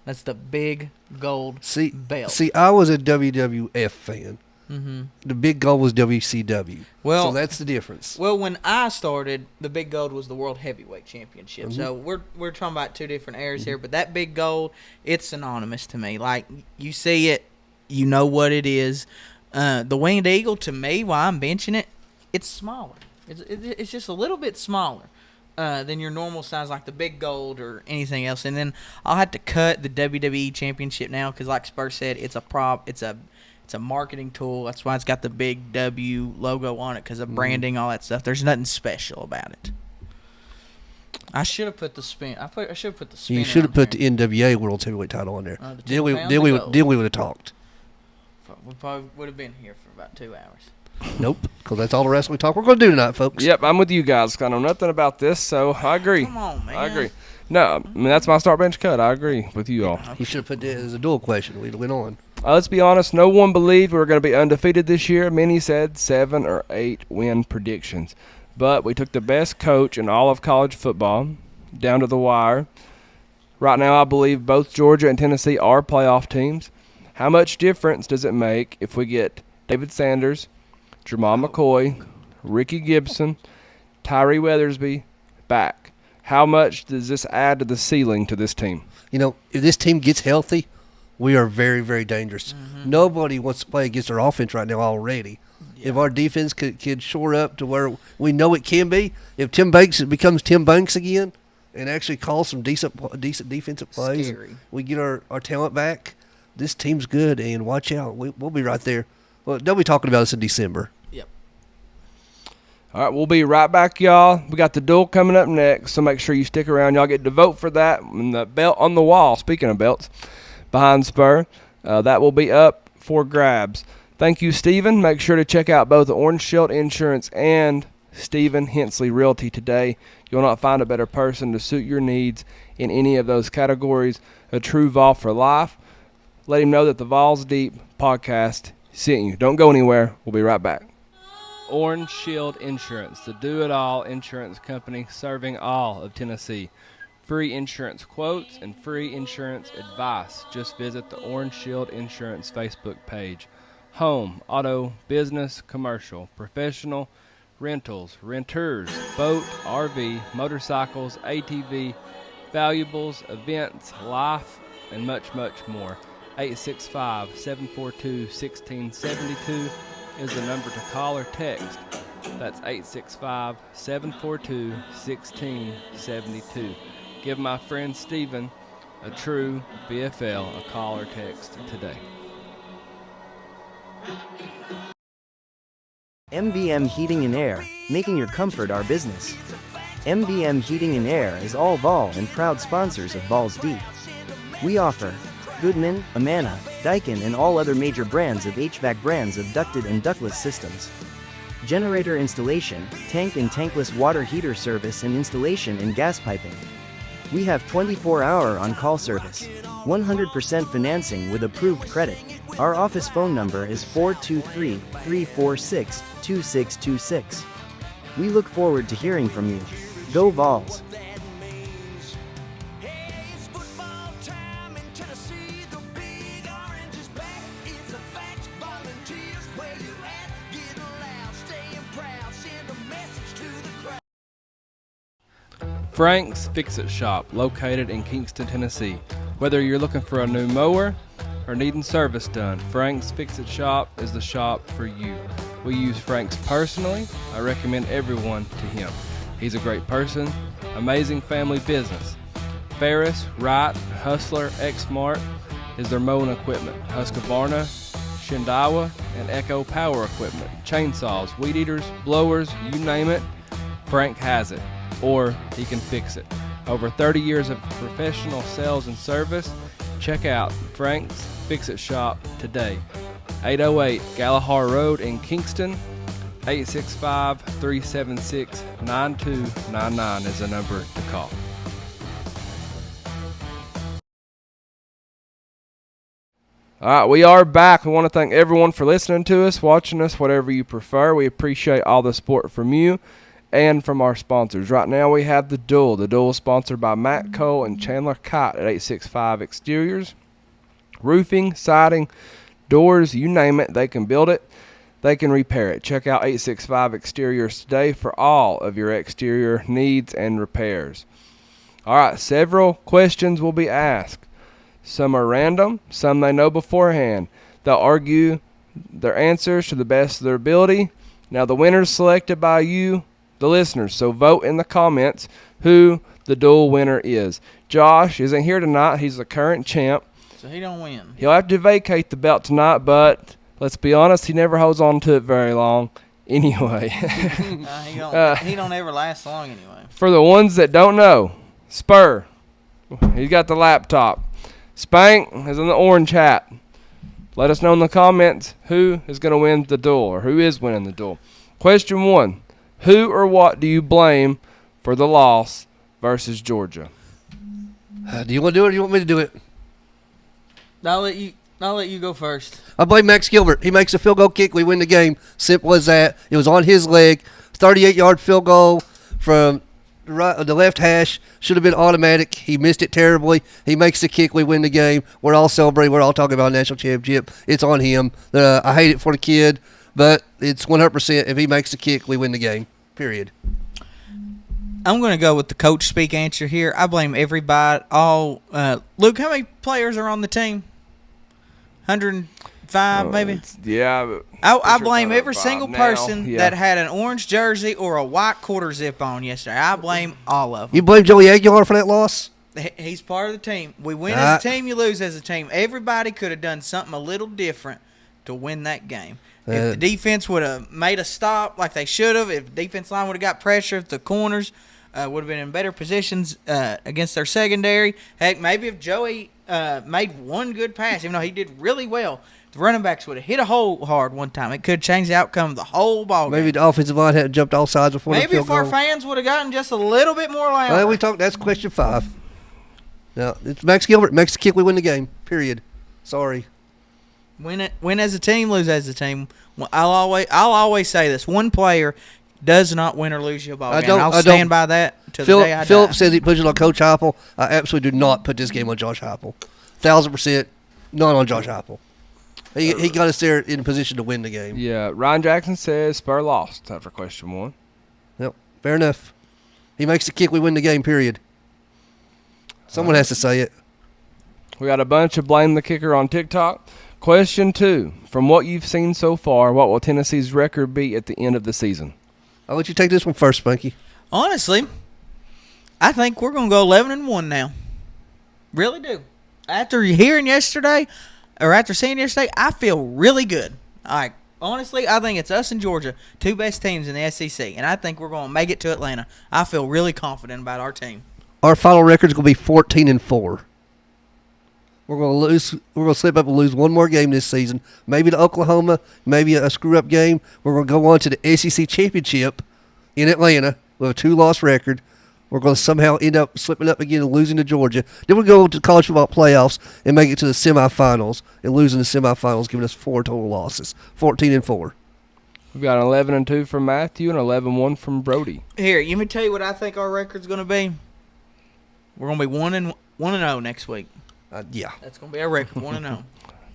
That's the Big Gold belt. See, I was a WWF fan. Mm-hmm. The Big Gold was WCW. Well, so that's the difference. Well, when I started, the Big Gold was the World Heavyweight Championship. Mm-hmm. So we're talking about two different eras here, but that Big Gold, it's synonymous to me. Like, you see it, you know what it is. The Winged Eagle, to me, while I'm benching it, it's smaller. It's just a little bit smaller than your normal size, like the Big Gold or anything else. And then I'll have to cut the WWE Championship now because, like Spur said, it's a prop. It's a marketing tool. That's why it's got the big W logo on it because of branding, all that stuff. There's nothing special about it. I should have put the spin. I should have put the spin. You should have put the NWA World Heavyweight title on there. Then we would have talked. We probably would have been here for about 2 hours. Nope, because that's all the wrestling talk we're going to do tonight, folks. Yep, I'm with you guys. I know nothing about this, so I agree. Come on, man. I agree. No, I mean, that's my start bench cut. I agree with you all. You should have put that as a dual question. We'd have went on. Let's be honest, no one believed we were going to be undefeated this year. Many said 7 or 8 win predictions. But we took the best coach in all of college football down to the wire. Right now, I believe both Georgia and Tennessee are playoff teams. How much difference does it make if we get David Sanders, Jamal McCoy, Ricky Gibson, Tyree Weathersby back? How much does this add to the ceiling to this team? You know, if this team gets healthy, we are very, very dangerous. Mm-hmm. Nobody wants to play against our offense right now already. Yeah. If our defense could shore up to where we know it can be, if Tim Banks becomes Tim Banks again and actually calls some decent defensive plays, we get our talent back, this team's good, and watch out. We'll be right there. Well, they'll be talking about us in December. Yep. All right, we'll be right back, y'all. We got the duel coming up next, so make sure you stick around. Y'all get to vote for that. And the belt on the wall, speaking of belts, behind Spur, that will be up for grabs. Thank you, Stephen. Make sure to check out both Orange Shield Insurance and Stephen Hensley Realty today. You'll not find a better person to suit your needs in any of those categories. A true Vol for life. Let him know that the Vawls Deep podcast sent you. Don't go anywhere. We'll be right back. Orange Shield Insurance, the do-it-all insurance company serving all of Tennessee. Free insurance quotes and free insurance advice. Just visit the Orange Shield Insurance Facebook page. Home, auto, business, commercial, professional, rentals, renters, boat, RV, motorcycles, ATV, valuables, events, life, and much, much more. 865-742-1672 is the number to call or text. That's 865-742-1672. Give my friend Steven, a true VFL, a call or text today. MBM Heating and Air, making your comfort our business. MBM Heating and Air is all Vol and proud sponsors of Vawls Deep. We offer Goodman, Amana, Daikin, and all other major brands of HVAC brands of ducted and ductless systems. Generator installation, tank and tankless water heater service and installation and gas piping. We have 24-hour on-call service, 100% financing with approved credit. Our office phone number is 423-346-2626. We look forward to hearing from you. Go Vols! Frank's Fix-It Shop, located in Kingston, Tennessee. Whether you're looking for a new mower or needing service done, Frank's Fix-It Shop is the shop for you. We use Frank's personally. I recommend everyone to him. He's a great person, amazing family business. Ferris, Wright, Hustler, X-Mart is their mowing equipment. Husqvarna, Shindawa, and Echo Power equipment. Chainsaws, weed eaters, blowers, you name it, Frank has it. Or he can fix it. Over 30 years of professional sales and service. Check out Frank's Fix-It Shop today. 808 Galahar Road in Kingston. 865-376-9299 is the number to call. All right, we are back. We want to thank everyone for listening to us, watching us, whatever you prefer. We appreciate all the support from you and from our sponsors. Right now we have The Duel. The Duel is sponsored by Matt Cole and Chandler Kite at 865 Exteriors. Roofing, siding, doors, you name it, they can build it. They can repair it. Check out 865 Exteriors today for all of your exterior needs and repairs. All right, several questions will be asked. Some are random, some they know beforehand. They'll argue their answers to the best of their ability. Now, the winner's selected by you, the listeners, so vote in the comments who the duel winner is. Josh isn't here tonight. He's the current champ. So he don't win. He'll have to vacate the belt tonight, but let's be honest, he never holds on to it very long anyway. He don't ever last long anyway. For the ones that don't know, Spur, he's got the laptop. Spank is in the orange hat. Let us know in the comments who is going to win the duel or who is winning the duel. Question 1, who or what do you blame for the loss versus Georgia? Do you want to do it or do you want me to do it? I'll let you go first. I blame Max Gilbert. He makes a field goal kick. We win the game. Simple as that. It was on his leg. 38-yard field goal from the left hash. Should have been automatic. He missed it terribly. He makes the kick. We win the game. We're all celebrating. We're all talking about a national championship. It's on him. I hate it for the kid, but it's 100%. If he makes the kick, we win the game. Period. I'm going to go with the coach speak answer here. I blame everybody. Luke, how many players are on the team? 105 maybe? Yeah. I blame every single person that had an orange jersey or a white quarter zip on yesterday. I blame all of them. You blame Joey Aguilar for that loss? He's part of the team. We win as a team, you lose as a team. Everybody could have done something a little different to win that game. If the defense would have made a stop like they should have, if the defense line would have got pressure, if the corners would have been in better positions against their secondary. Heck, maybe if Joey made one good pass, even though he did really well, the running backs would have hit a hole hard one time. It could change the outcome of the whole ball game. Maybe the offensive line hadn't jumped all sides before the field goal. Maybe if our fans would have gotten just a little bit more loud. Well, that's question 5. Now, it's Max Gilbert. Makes the kick, we win the game. Period. Sorry. Win as a team, lose as a team. I'll always say this: one player does not win or lose you a ball game. I'll stand by that till the day I die. Philip says he puts it on Coach Heupel. I absolutely do not put this game on Josh Heupel. 1,000% not on Josh Heupel. He got us there in a position to win the game. Yeah, Ryan Jackson says Spur lost after question 1. Yep, fair enough. He makes the kick, we win the game, period. Someone has to say it. We got a bunch of blame the kicker on TikTok. Question 2, from what you've seen so far, what will Tennessee's record be at the end of the season? I'll let you take this one first, Spunky. Honestly, I think we're going to go 11-1 now. Really do. After hearing yesterday, or after seeing yesterday, I feel really good. Honestly, I think it's us and Georgia, 2 best teams in the SEC, and I think we're going to make it to Atlanta. I feel really confident about our team. Our final record is going to be 14-4. We're going to lose. We're going to slip up and lose one more game this season. Maybe to Oklahoma. Maybe a screw-up game. We're going to go on to the SEC championship in Atlanta with a 2-loss record. We're going to somehow end up slipping up again and losing to Georgia. Then we'll go to the college football playoffs and make it to the semifinals and losing the semifinals, giving us 4 total losses. 14-4. We've got an 11-2 from Matthew and 11-1 from Brody. Here, let me tell you what I think our record's going to be. We're going to be 1-0 next week. Yeah. That's going to be our record, 1-0.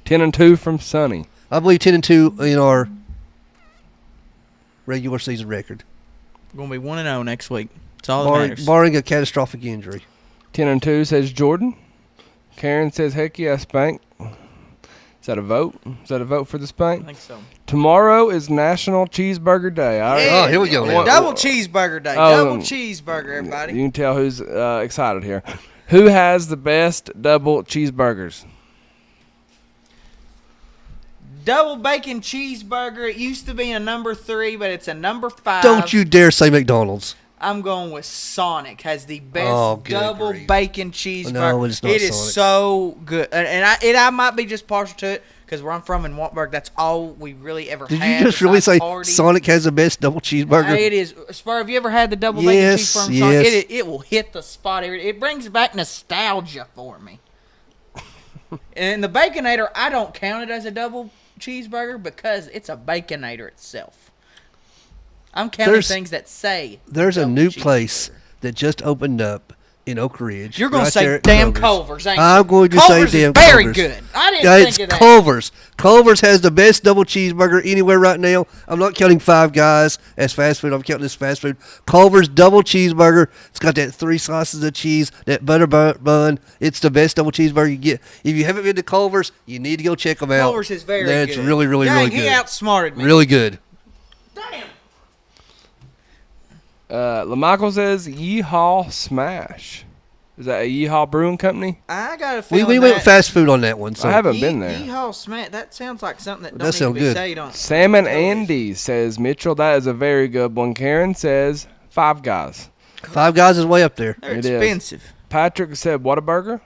10-2 from Sonny. I believe 10-2 in our regular season record. We're going to be 1-0 next week. That's all that matters. Barring a catastrophic injury. 10-2 says Jordan. Karen says, heck yeah, Spank. Is that a vote? Is that a vote for the Spank? I think so. Tomorrow is National Cheeseburger Day. Yeah. Oh, here we go. Double cheeseburger day. Double cheeseburger, everybody. You can tell who's excited here. Who has the best double cheeseburgers? Double bacon cheeseburger. It used to be a number 3, but it's a number 5. Don't you dare say McDonald's. I'm going with Sonic. Has the best Oh, good double grief. bacon cheeseburger. No, it's not It is Sonic. so good, and I might be just partial to it because where I'm from in Wartburg, that's all we really ever Did had. you just really besides say Hardee's. Sonic has the best double cheeseburger? It is. Spur, have you ever had the double Yes, bacon cheese from yes. Sonic? It will hit the spot. It brings back nostalgia for me. And the Baconator, I don't count it as a double cheeseburger because it's a Baconator itself. I'm counting things that say. There's a double new cheeseburger. place that just opened up in Oak Ridge. You're going right to say there at damn Culver's, ain't you? I'm going to Culver's say damn is very Culver's. good. I didn't Yeah, think it's of that. Culver's. Culver's has the best double cheeseburger anywhere right now. I'm not counting Five Guys as fast food. I'm counting this fast food. Culver's double cheeseburger. It's got that 3 slices of cheese, that butter bun. It's the best double cheeseburger you get. If you haven't been to Culver's, you need to go check them out. Culver's is very good. It's really, really, Dang, really he good. outsmarted me. Really good. Damn. LaMichael says Yeehaw Smash. Is that a Yeehaw Brewing Company? I got a We feeling went fast food on that one. So. I haven't been there. Yeehaw Smack. That sounds like something that That don't need to sound be good. said on. Salmon television. Andy says Mitchell. That is a very good one. Karen says Five Guys. Five Guys is way up there. They're It is. expensive. Patrick said Whataburger.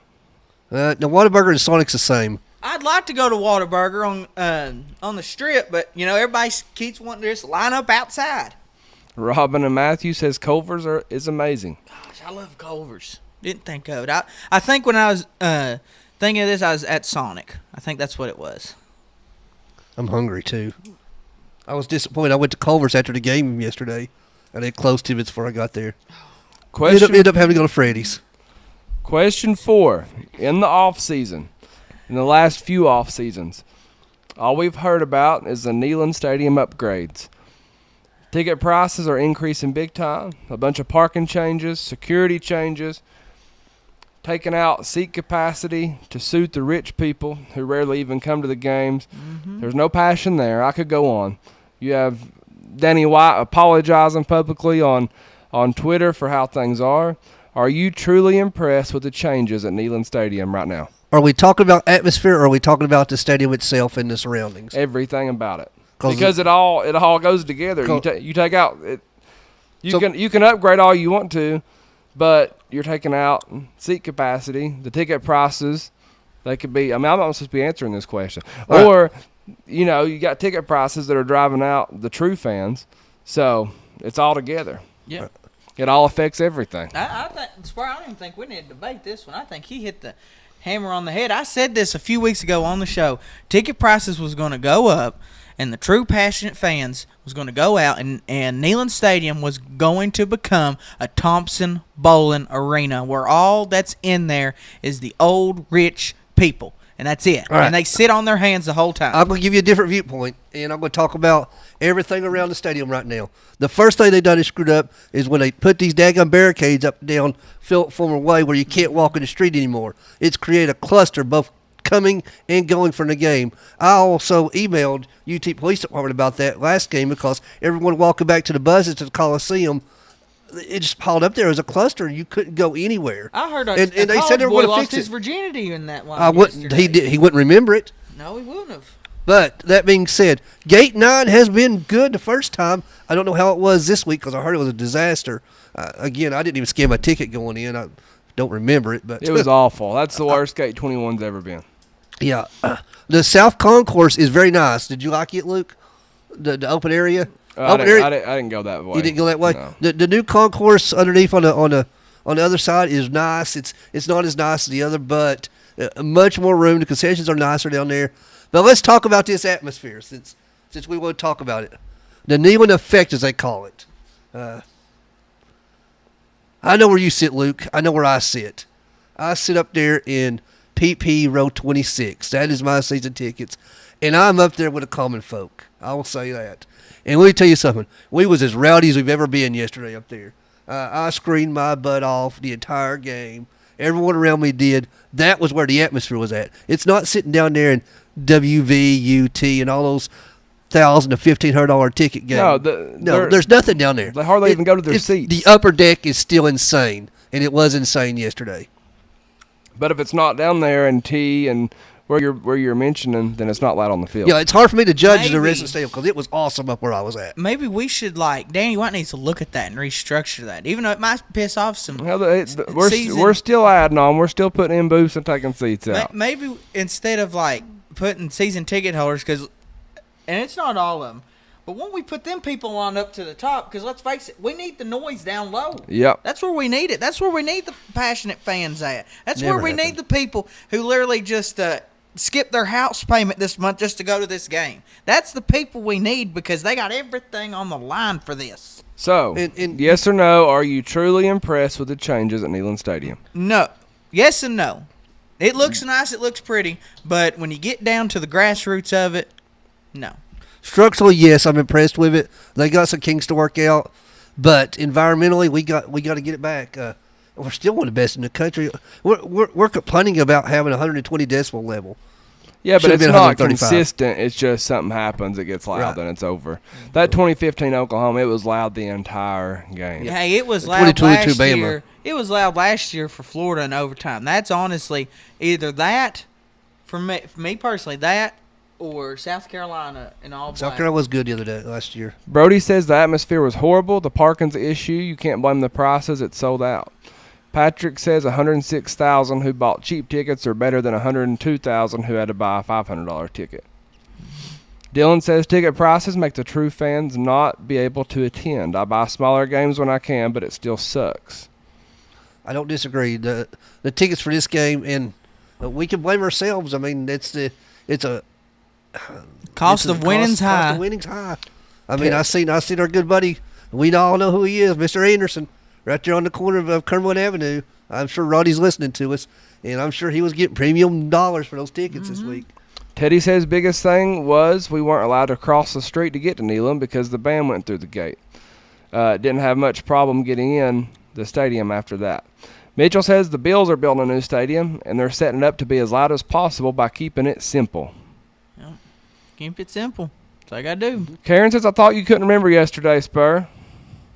The Whataburger and Sonic's the same. I'd like to go to Whataburger on the strip, but everybody keeps wanting to just line up outside. Robin and Matthew says Culver's is amazing. Gosh, I love Culver's. Didn't think of it. I think when I was thinking of this, I was at Sonic. I think that's what it was. I'm hungry too. I was disappointed. I went to Culver's after the game yesterday, and they closed 2 minutes before I got there. Ended up having to go to Freddy's. Question 4. In the off season, in the last few off seasons, all we've heard about is the Neyland Stadium upgrades. Ticket prices are increasing big time. A bunch of parking changes, security changes, taking out seat capacity to suit the rich people who rarely even come to the games. There's no passion there. I could go on. You have Danny White apologizing publicly on Twitter for how things are. Are you truly impressed with the changes at Neyland Stadium right now? Are we talking about atmosphere, or are we talking about the stadium itself and the surroundings? Everything about it, 'Cause because it all goes together. You take out it. So- You can upgrade all you want to, but you're taking out seat capacity, the ticket prices. They could be. I mean, I'm not supposed to be answering this question. Right. Or, you got ticket prices that are driving out the true fans. So it's all together. Yeah. It all affects everything. I don't even think we need to debate this one. I think he hit the hammer on the head. I said this a few weeks ago on the show. Ticket prices was going to go up, and the true passionate fans was going to go out, and Neyland Stadium was going to become a Thompson Bowling Arena, where all that's in there is the old rich people, and that's it. All right. And they sit on their hands the whole time. I'm going to give you a different viewpoint, and I'm going to talk about everything around the stadium right now. The first thing they done is screwed up is when they put these daggone barricades up and down Philip Fulmer Way where you can't walk in the street anymore. It's created a cluster both coming and going from the game. I also emailed UT Police Department about that last game because everyone walking back to the buses to the Coliseum, it just piled up there as a cluster and you couldn't go anywhere. I heard and they said they were boy going to lost fix his it. virginity in that one. I wouldn't. He wouldn't remember it. No, he wouldn't have. But that being said, Gate 9 has been good the first time. I don't know how it was this week because I heard it was a disaster. Again, I didn't even scan my ticket going in. I don't remember it. But It was awful. That's the worst Gate 21's ever been. Yeah. The South Concourse is very nice. Did you like it, Luke? The open area? I didn't go that way. You didn't go that way? No. The new concourse underneath on the other side is nice. It's not as nice as the other, but much more room. The concessions are nicer down there. But let's talk about this atmosphere since we want to talk about it. The Neyland effect, as they call it. I know where you sit, Luke. I know where I sit. I sit up there in PP row 26. That is my season tickets. And I'm up there with the common folk. I will say that. And let me tell you something. We was as rowdy as we've ever been yesterday up there. I screamed my butt off the entire game. Everyone around me did. That was where the atmosphere was at. It's not sitting down there in WVUT and all those $1,000 to $1,500 ticket games. No, there's nothing down there. They hardly even go to their seats. The upper deck is still insane, and it was insane yesterday. But if it's not down there and T and where you're mentioning, then it's not loud on the field. Yeah, it's hard for me to judge the rest Maybe. of the stadium because it was awesome up where I was at. Maybe we should, like, Danny White needs to look at that and restructure that. Even though it might piss off some. Well, season- we're still adding on. We're still putting in booths and taking seats out. Maybe instead of, like, putting season ticket holders, and it's not all of them, but when we put them people on up to the top, because let's face it, we need the noise down low. Yep. That's where we need it. That's where we need the passionate fans at. That's Never where we happened. need the people who literally just skip their house payment this month just to go to this game. That's the people we need because they got everything on the line for this. So, And- yes or no, are you truly impressed with the changes at Neyland Stadium? No. Yes and no. It looks nice. It looks pretty. But when you get down to the grassroots of it, no. Structurally, yes, I'm impressed with it. They got some kinks to work out, but environmentally, we got to get it back. We're still one of the best in the country. We're complaining about having 120 decibel level. Yeah, but Should've it's been not 135. consistent. It's just something happens, it gets loud, Right. and it's over. That 2015 Oklahoma, it was loud the entire game. Hey, it was loud 22 last Bama. year. It was loud last year for Florida in overtime. That's honestly either that, for me personally, that or South Carolina in all black. South Carolina was good the other day last year. Brody says the atmosphere was horrible. The parking's the issue. You can't blame the prices. It's sold out. Patrick says 106,000 who bought cheap tickets are better than 102,000 who had to buy a $500 ticket. Dylan says ticket prices make the true fans not be able to attend. I buy smaller games when I can, but it still sucks. I don't disagree. The tickets for this game, and we can blame ourselves. I mean, it's a Cost of winning's high. Cost of winning's high. I mean, I seen our good buddy. We all know who he is, Mr. Anderson, right there on the corner of Kermwood Avenue. I'm sure Roddy's listening to us, and I'm sure he was getting premium dollars for those tickets this week. Teddy says biggest thing was we weren't allowed to cross the street to get to Neyland because the band went through the gate. Didn't have much problem getting in the stadium after that. Mitchell says the Bills are building a new stadium, and they're setting it up to be as loud as possible by keeping it simple. Keep it simple. That's all I got to do. Karen says, I thought you couldn't remember yesterday, Spur.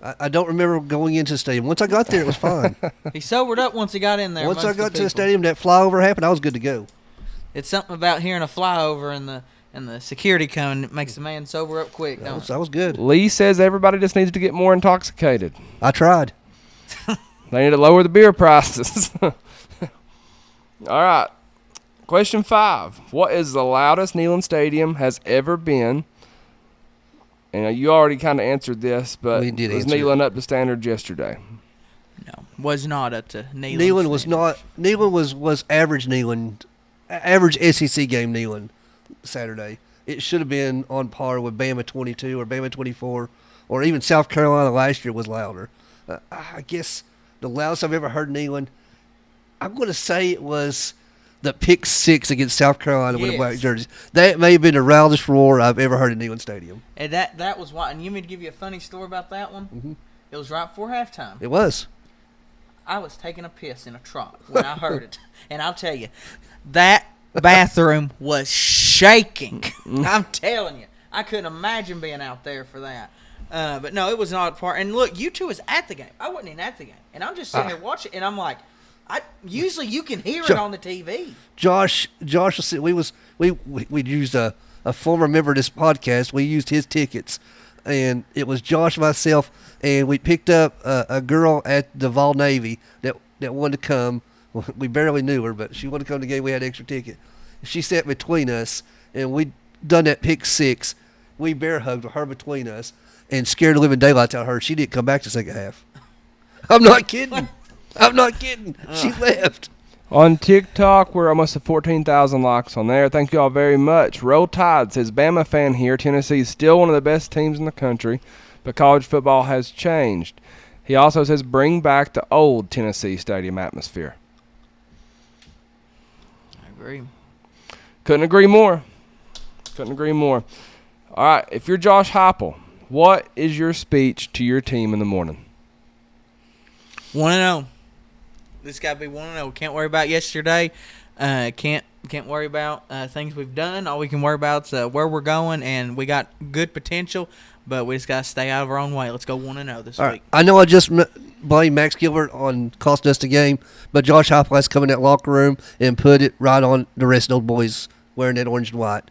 I don't remember going into the stadium. Once I got there, it was fine. He sobered up once he got in there. Once I amongst got to the people. stadium, that flyover happened, I was good to go. It's something about hearing a flyover and the security coming that makes the man sober up quick, don't it? I was good. Lee says everybody just needs to get more intoxicated. I tried. They need to lower the beer prices. All right. Question 5. What is the loudest Neyland Stadium has ever been? And you already kind of answered this, but We did was answer it. Neyland up to standards yesterday? No, was not up to Neyland. Neyland was not. Neyland was average Neyland, average SEC game Neyland Saturday. It should have been on par with Bama 22 or Bama 24, or even South Carolina last year was louder. I guess the loudest I've ever heard Neyland, I'm going to say it was the pick 6 against South Carolina with the black Yes. jerseys. That may have been the loudest roar I've ever heard in Neyland Stadium. And that was why. And you mean to give you a funny story about that one? Mm-hmm. It was right before halftime. It was. I was taking a piss in a truck when I heard it. And I'll tell you, that bathroom was shaking. I'm telling you. I couldn't imagine being out there for that. But no, it was not a part. And look, you two was at the game. I wasn't even at the game. And I'm just sitting there watching, and I'm like, usually you can hear it on the TV. Josh said we used a former member of this podcast. We used his tickets, and it was Josh, myself, and we picked up a girl at the Vawls Navy that wanted to come. We barely knew her, but she wanted to come to the game. We had an extra ticket. She sat between us, and we done that pick 6. We bear hugged her between us and scared the living daylights out of her. She didn't come back the second half. I'm not kidding. I'm not kidding. She left. On TikTok, we're almost at 14,000 likes on there. Thank you all very much. Roll Tide says, Bama fan here. Tennessee is still one of the best teams in the country, but college football has changed. He also says, bring back the old Tennessee Stadium atmosphere. I agree. Couldn't agree more. Couldn't agree more. All right, if you're Josh Heupel, what is your speech to your team in the morning? 1-0. This got to be 1-0. Can't worry about yesterday. Can't worry about things we've done. All we can worry about is where we're going, and we got good potential. but we just got to stay out of our own way. Let's go 1-0 this All week. right. I know I just blame Max Gilbert on costing us the game, but Josh Heupel has to come in that locker room and put it right on the rest of those boys wearing that orange and white.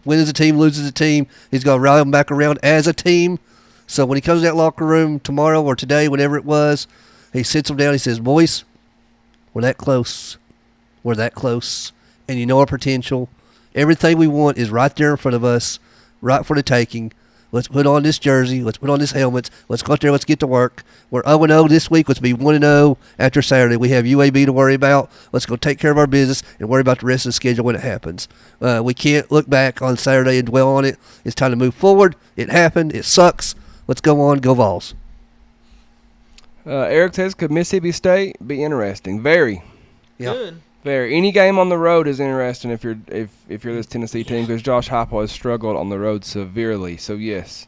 Wins a team, loses a team. He's going to rally them back around as a team. So when he comes to that locker room tomorrow or today, whenever it was, he sits them down. He says, boys, we're that close. We're that close. And you know our potential. Everything we want is right there in front of us, right for the taking. Let's put on this jersey. Let's put on this helmet. Let's go out there. Let's get to work. We're 0-0 this week. Let's be 1-0 after Saturday. We have UAB to worry about. Let's go take care of our business and worry about the rest of the schedule when it happens. We can't look back on Saturday and dwell on it. It's time to move forward. It happened. It sucks. Let's go on. Go Vols. Eric says, could Mississippi State be interesting? Very. Yeah. Good. Very. Any game on the road is interesting if you're this Tennessee team, because Josh Heupel has struggled on the road severely. So yes.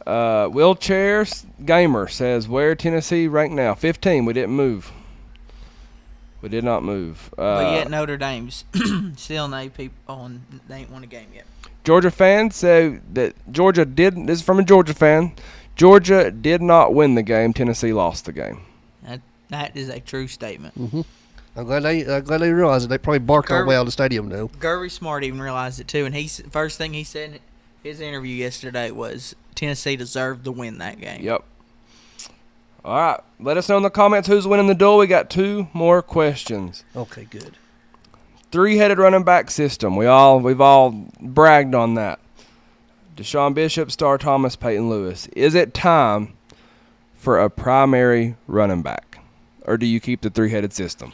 Wheelchair Gamer says, where Tennessee ranked now? 15. We didn't move. We did not move. But yet Notre Dame's still in AP on. They ain't won a game yet. Georgia fans say that Georgia did. This is from a Georgia fan. Georgia did not win the game. Tennessee lost the game. That is a true statement. Mm-hmm. I'm glad they realized it. They probably barked our way out of the stadium now. Gervie Smart even realized it too, and first thing he said in his interview yesterday was Tennessee deserved to win that game. Yep. All right. Let us know in the comments who's winning the duel. We got 2 more questions. Okay, good. 3-headed running back system. We've all bragged on that. Deshaun Bishop, Star Thomas, Peyton Lewis. Is it time for a primary running back? Or do you keep the 3-headed system?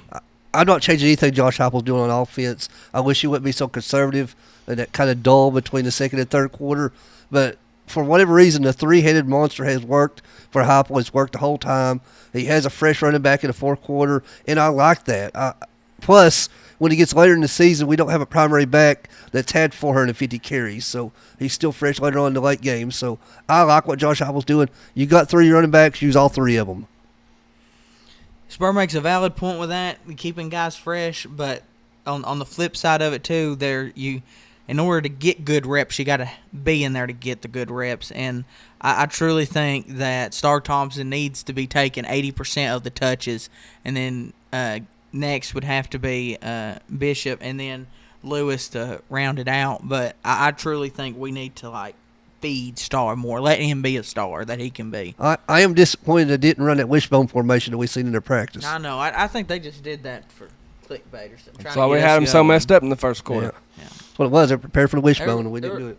I'm not changing anything Josh Heupel's doing on offense. I wish he wouldn't be so conservative and that kind of dull between the second and third quarter. But for whatever reason, the 3-headed monster has worked for Heupel. It's worked the whole time. He has a fresh running back in the fourth quarter, and I like that. Plus, when he gets later in the season, we don't have a primary back that's had 450 carries. So he's still fresh later on in the late game. So I like what Josh Heupel's doing. You got 3 running backs, use all 3 of them. Spur makes a valid point with that, keeping guys fresh, but on the flip side of it too, in order to get good reps, you got to be in there to get the good reps. And I truly think that Star Thompson needs to be taking 80% of the touches, and then next would have to be Bishop, and then Lewis to round it out. But I truly think we need to feed Star more. Let him be a star that he can be. I am disappointed they didn't run that wishbone formation that we've seen in their practice. I know. I think they just did that for clickbait or something. That's why we had him so messed up in the first quarter. Yeah. That's what it was. They prepared for the wishbone, and we didn't do it.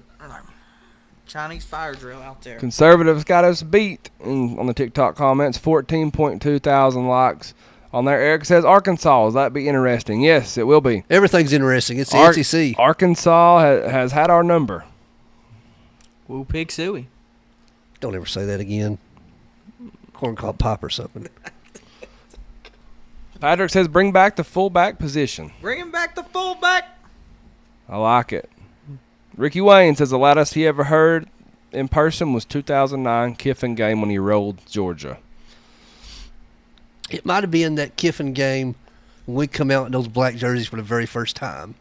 Chinese fire drill out there. Conservatives got us beat on the TikTok comments. 14.2 thousand likes on there. Eric says Arkansas. Will that be interesting? Yes, it will be. Everything's interesting. It's the SEC. Arkansas has had our number. Woo pig suey. Don't ever say that again. Corn cob pop or something. Patrick says bring back the fullback position. Bringing back the fullback. I like it. Ricky Wayne says the loudest he ever heard in person was 2009 Kiffin game when he rolled Georgia. It might have been that Kiffin game when we come out in those black jerseys for the very first time.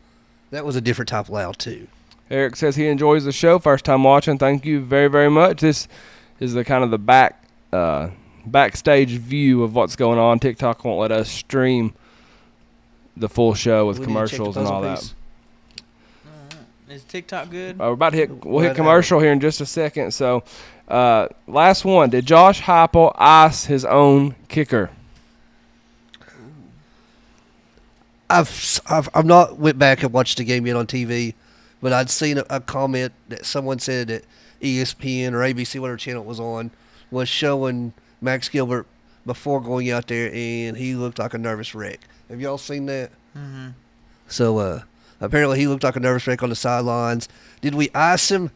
That was a different type of loud, too. Eric says he enjoys the show. First time watching. Thank you very, very much. This is the kind of the backstage view of what's going on. TikTok won't let us stream the full show with commercials and all that. Is TikTok good? We're about to hit commercial here in just a second. So, last one. Did Josh Heupel ice his own kicker? I've not went back and watched the game yet on TV, but I'd seen a comment that someone said that ESPN or ABC, whatever channel it was on, was showing Max Gilbert before going out there, and he looked like a nervous wreck. Have y'all seen that? Mm-hmm. So apparently he looked like a nervous wreck on the sidelines. Did we ice him?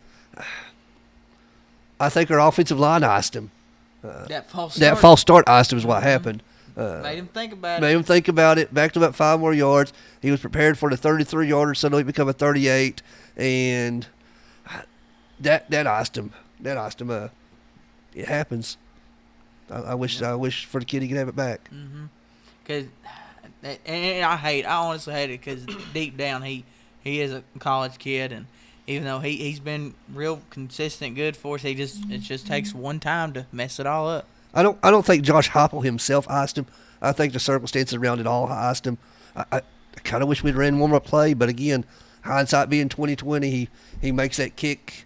I think our offensive line iced him. That false start iced him is what happened. Made him think about Made him think about it. Backed him up 5 more yards. He was prepared for the 33-yarder, suddenly become a 38, and that iced him. That iced him. It happens. I wish for the kid he could have it back. Mm-hmm. Cause, and I honestly hate it because deep down he is a college kid, and Even though he's been real consistent, good for us, it just takes one time to mess it all up. I don't think Josh Heupel himself iced him. I think the circumstances around it all iced him. I kind of wish we'd ran one more play, but again, hindsight being 2020, he makes that kick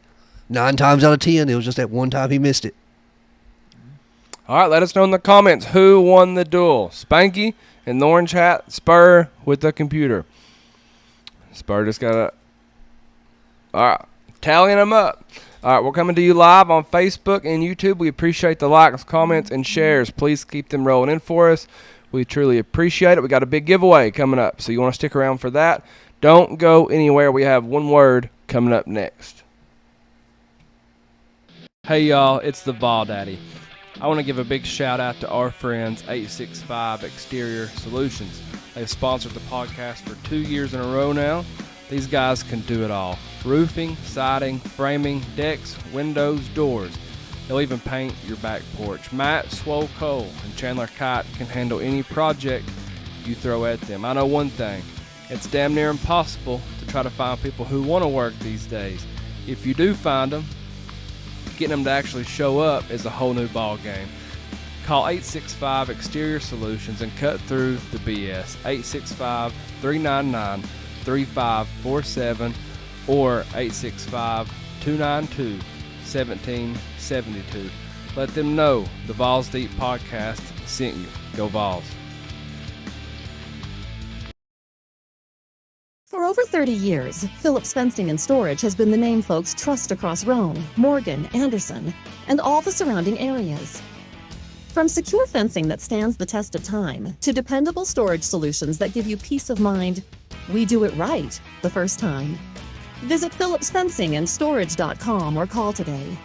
9 times out of 10. It was just that one time he missed it. All right, let us know in the comments who won the duel. Spanky in the orange hat, Spur with the computer. Spur just got a... All right, tallying them up. All right, we're coming to you live on Facebook and YouTube. We appreciate the likes, comments, and shares. Please keep them rolling in for us. We truly appreciate it. We got a big giveaway coming up, so you want to stick around for that. Don't go anywhere. We have one word coming up next. Hey, y'all, it's the Vol Daddy. I want to give a big shout-out to our friends, 865 Exterior Solutions. They've sponsored the podcast for 2 years in a row now. These guys can do it all. Roofing, siding, framing, decks, windows, doors. They'll even paint your back porch. Matt Swole Cole and Chandler Kite can handle any project you throw at them. I know one thing. It's damn near impossible to try to find people who want to work these days. If you do find them, getting them to actually show up is a whole new ball game. Call 865 Exterior Solutions and cut through the BS. 865-399-3547 or 865-292-1772. Let them know the Vawls Deep podcast sent you. Go Vawls. For over 30 years, Phillips Fencing and Storage has been the name folks trust across Roane, Morgan, Anderson, and all the surrounding areas. From secure fencing that stands the test of time to dependable storage solutions that give you peace of mind, we do it right the first time. Visit phillipsfencingandstorage.com or call today.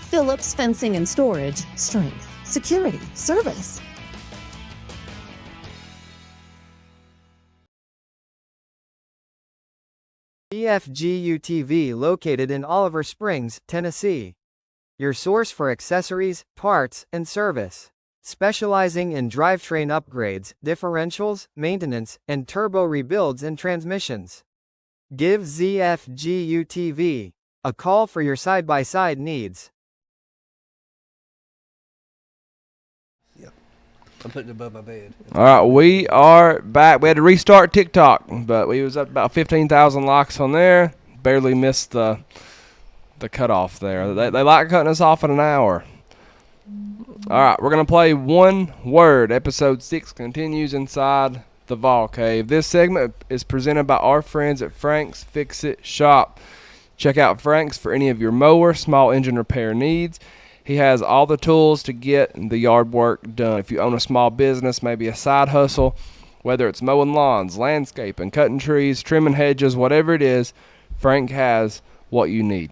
Phillips Fencing and Storage. Strength, security, service. EFGU TV located in Oliver Springs, Tennessee. Your source for accessories, parts, and service. Specializing in drivetrain upgrades, differentials, maintenance, and turbo rebuilds and transmissions. Give ZFGU TV a call for your side-by-side needs. Yep. I'm putting it above my bed. All right, we are back. We had to restart TikTok, but we was up about 15,000 likes on there. Barely missed the cutoff there. They like cutting us off in an hour. All right, we're going to play one word. Episode 6 continues inside the Vol Cave. This segment is presented by our friends at Frank's Fix-It Shop. Check out Frank's for any of your mower, small engine repair needs. He has all the tools to get the yard work done. If you own a small business, maybe a side hustle, whether it's mowing lawns, landscaping, cutting trees, trimming hedges, whatever it is, Frank has what you need.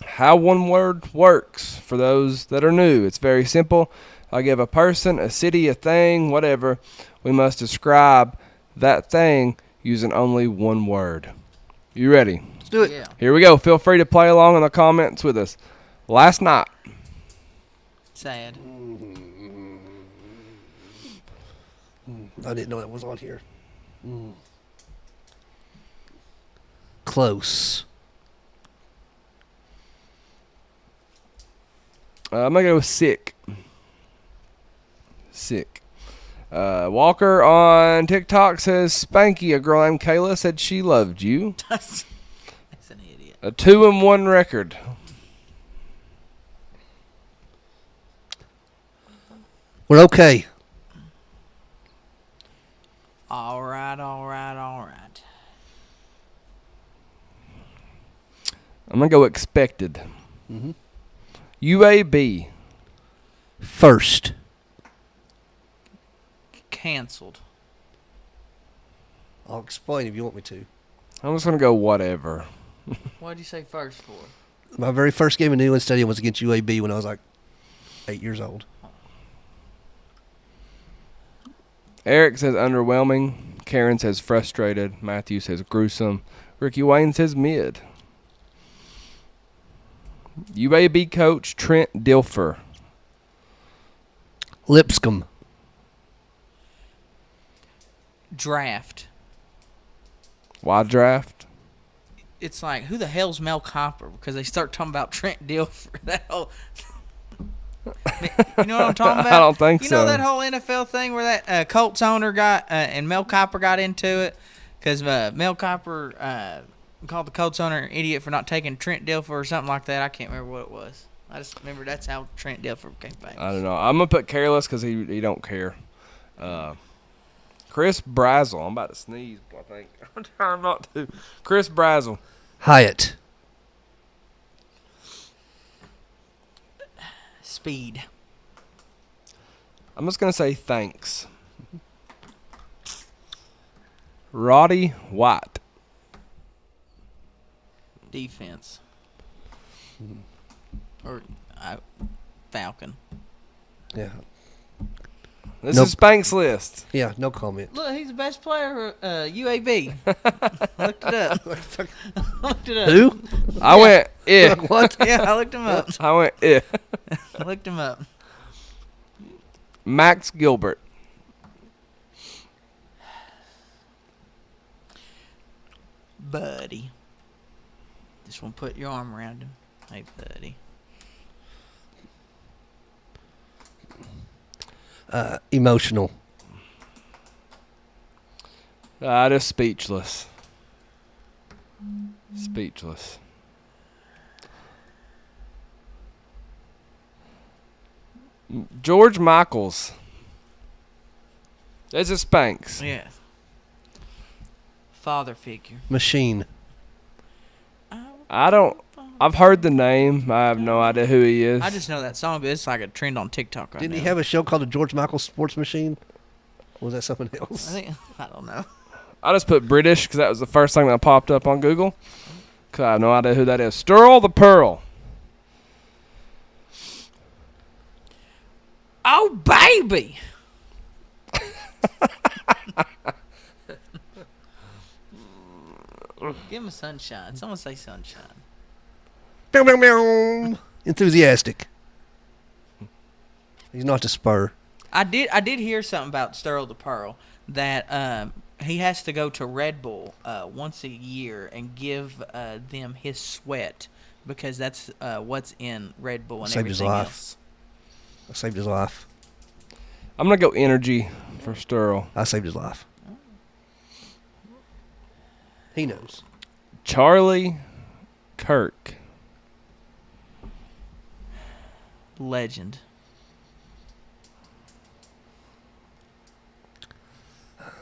How one word works for those that are new. It's very simple. I give a person, a city, a thing, whatever. We must describe that thing using only one word. You ready? Let's do it. Yeah. Here we go. Feel free to play along in the comments with us. Last night. Sad. I didn't know that was on here. Close. I'm going to go with sick. Sick. Walker on TikTok says, Spanky, a girl named Kayla, said she loved you. That's an idiot. A 2-1 record. We're okay. All right. I'm going to go expected. Mm-hmm. UAB. First. Canceled. I'll explain if you want me to. I'm just going to go whatever. What did you say first for? My very first game in New England Stadium was against UAB when I was like 8 years old. Eric says underwhelming. Karen says frustrated. Matthew says gruesome. Ricky Wayne says mid. UAB coach Trent Dilfer. Lipscomb. Draft. Why draft? it's like, who the hell's Mel Kiper? Because they start talking about Trent Dilfer. That whole, you know what I'm talking about? I don't think you so. You know that whole NFL thing where that Colts owner got and Mel Kiper got into it because Mel Kiper called the Colts owner an idiot for not taking Trent Dilfer or something like that. I can't remember what it was. I just remember that's how Trent Dilfer became famous. I don't know. I'm gonna put careless because he don't care. Chris Brazel. I'm about to sneeze. I think I'm trying not to. Chris Brazel. Hyatt. Speed. I'm just gonna say thanks. Roddy White. Defense. Or Falcon. Yeah. This is Spank's list. Yeah, no comment. Look, he's the best player for UAB. Looked it up. Looked it up. Who? I went What? Yeah, I looked him up. I went I looked him up. Max Gilbert. Buddy. Just want to put your arm around him. Hey, buddy. Emotional. Just speechless. Speechless. George Michaels. This is Spanks. Yeah. Father figure. Machine. I've heard the name. I have no idea who he is. I just know that song, but it's like a trend on TikTok right now. Didn't he have a show called the George Michael Sports Machine? Or was that something else? I don't know. I just put British because that was the first thing that popped up on Google. Because I have no idea who that is. Sterl the Pearl. Oh, baby. Give him a sunshine. Someone say sunshine. Meow, meow, meow. Enthusiastic. He's not the Spur. I did hear something about Sterl the Pearl that he has to go to Red Bull once a year and give them his sweat because that's what's in Red Bull and Saved his everything life. else. I saved his life. I'm going to go energy for Sterl. I saved his life. He knows. Charlie Kirk. Legend.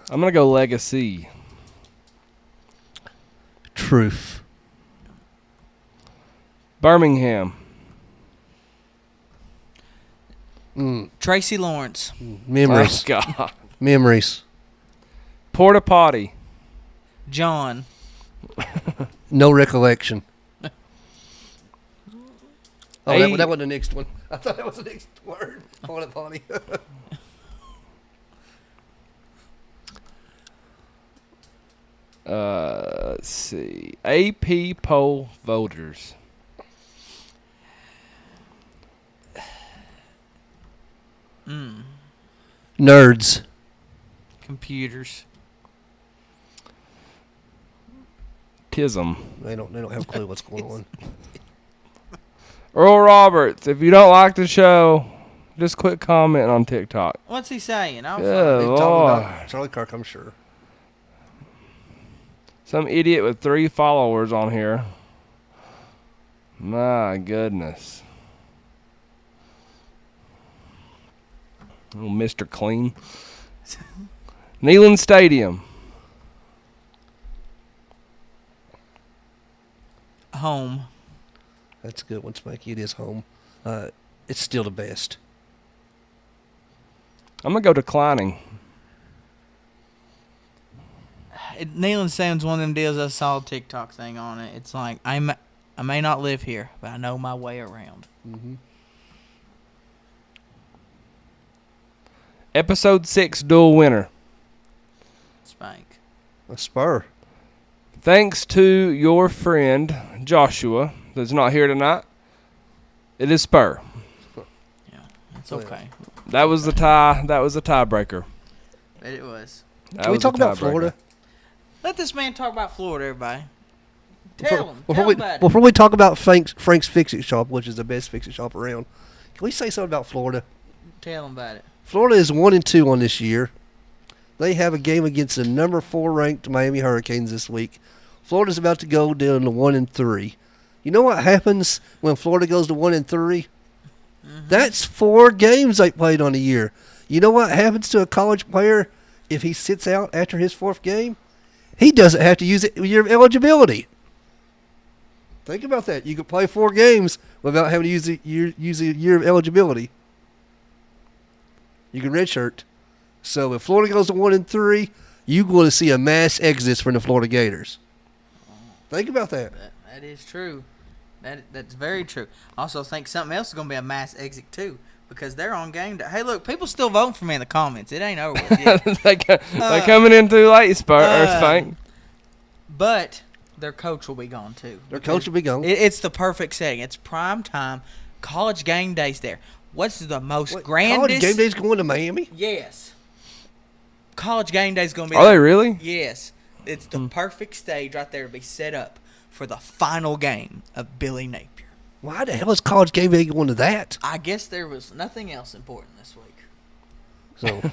I'm going to go legacy. Truth. Birmingham. Tracy Lawrence. Memories. Oh, God. Memories. Porta Potty. John. No recollection. Oh, Hey. that wasn't the next one. I thought that was the next word. Porta potty. Let's see. AP poll voters. Nerds. Computers. Tism. They don't have a clue what's going on. Earl Roberts. If you don't like the show, just quit commenting on TikTok. What's he saying? Yeah, They're Lord. talking about Charlie Kirk, I'm sure. Some idiot with 3 followers on here. My goodness. Oh, Mr. Clean. Neyland Stadium. Home. That's a good one, Spanky. It is home. It's still the best. I'm going to go declining. Neyland Stadium's one of them deals. I saw a TikTok thing on it. It's like, I may not live here, but I know my way around. Mm-hmm. Episode 6 dual winner. Spank. A Spur. Thanks to your friend Joshua that's not here tonight. It is Spur. Yeah, it's okay. That was the tie. That was the tiebreaker. But it was. Can we talk about Florida? Let this man talk about Florida, everybody. Tell them about it. Before we talk about Frank's Fix-It Shop, which is the best Fix-It Shop around, can we say something about Florida? Tell them about it. Florida is 1-2 on this year. They have a game against the number 4 ranked Miami Hurricanes this week. Florida's about to go down to 1-3. You know what happens when Florida goes to 1-3? Mm-hmm. That's 4 games they played on a year. You know what happens to a college player if he sits out after his 4th game? He doesn't have to use year of eligibility. Think about that. You can play 4 games without having to use a year of eligibility. You can redshirt. So if Florida goes to 1-3, you're going to see a mass exodus from the Florida Gators. Think about that. That is true. That's very true. I also think something else is going to be a mass exit too, because they're on game day. Hey, look, people still voting for me in the comments. It ain't over with yet. They coming in too late, Spank. But their coach will be gone too. Their coach will be gone. It's the perfect setting. It's prime time. College game day's there. What's the most grandest? College game day's going to Miami? Yes. College game day's going to be Are they really? Yes. It's the perfect stage right there to be set up for the final game of Billy Napier. Why the hell is college game day going to that? I guess there was nothing else important this week. So,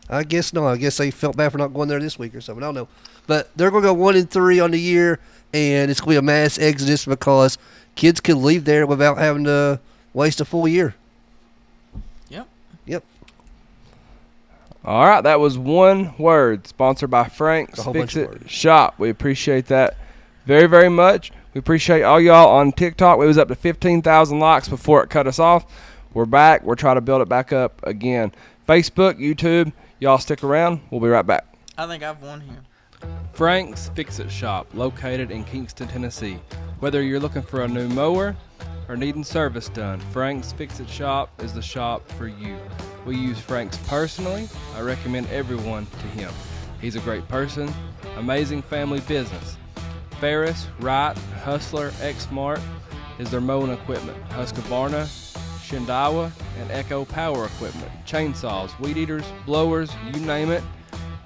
I guess no. I guess they felt bad for not going there this week or something. I don't know. But they're going to go 1-3 on the year, and it's going to be a mass exodus because kids can leave there without having to waste a full year. Yep. All right, that was one word, sponsored by Frank's Fix-It Shop. We appreciate that very, very much. We appreciate all y'all on TikTok. We was up to 15,000 likes before it cut us off. We're back. We're trying to build it back up again. Facebook, YouTube, y'all stick around. We'll be right back. I think I've won here. Frank's Fix-It Shop, located in Kingston, Tennessee. Whether you're looking for a new mower or needing service done, Frank's Fix-It Shop is the shop for you. We use Frank's personally. I recommend everyone to him. He's a great person, amazing family business. Ferris, Wright, Hustler, X-Mart is their mowing equipment. Husqvarna, Shindawa, and Echo Power equipment. Chainsaws, weed eaters, blowers, you name it,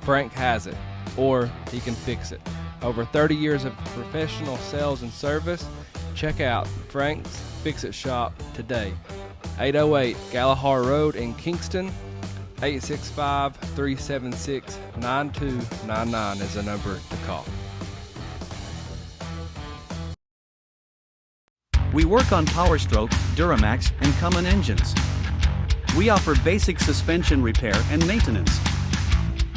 Frank has it. Or he can fix it. Over 30 years of professional sales and service. Check out Frank's Fix-It Shop today. 808 Galahar Road in Kingston. 865-376-9299 is the number to call. We work on Power Stroke, Duramax, and Cummins engines. We offer basic suspension repair and maintenance.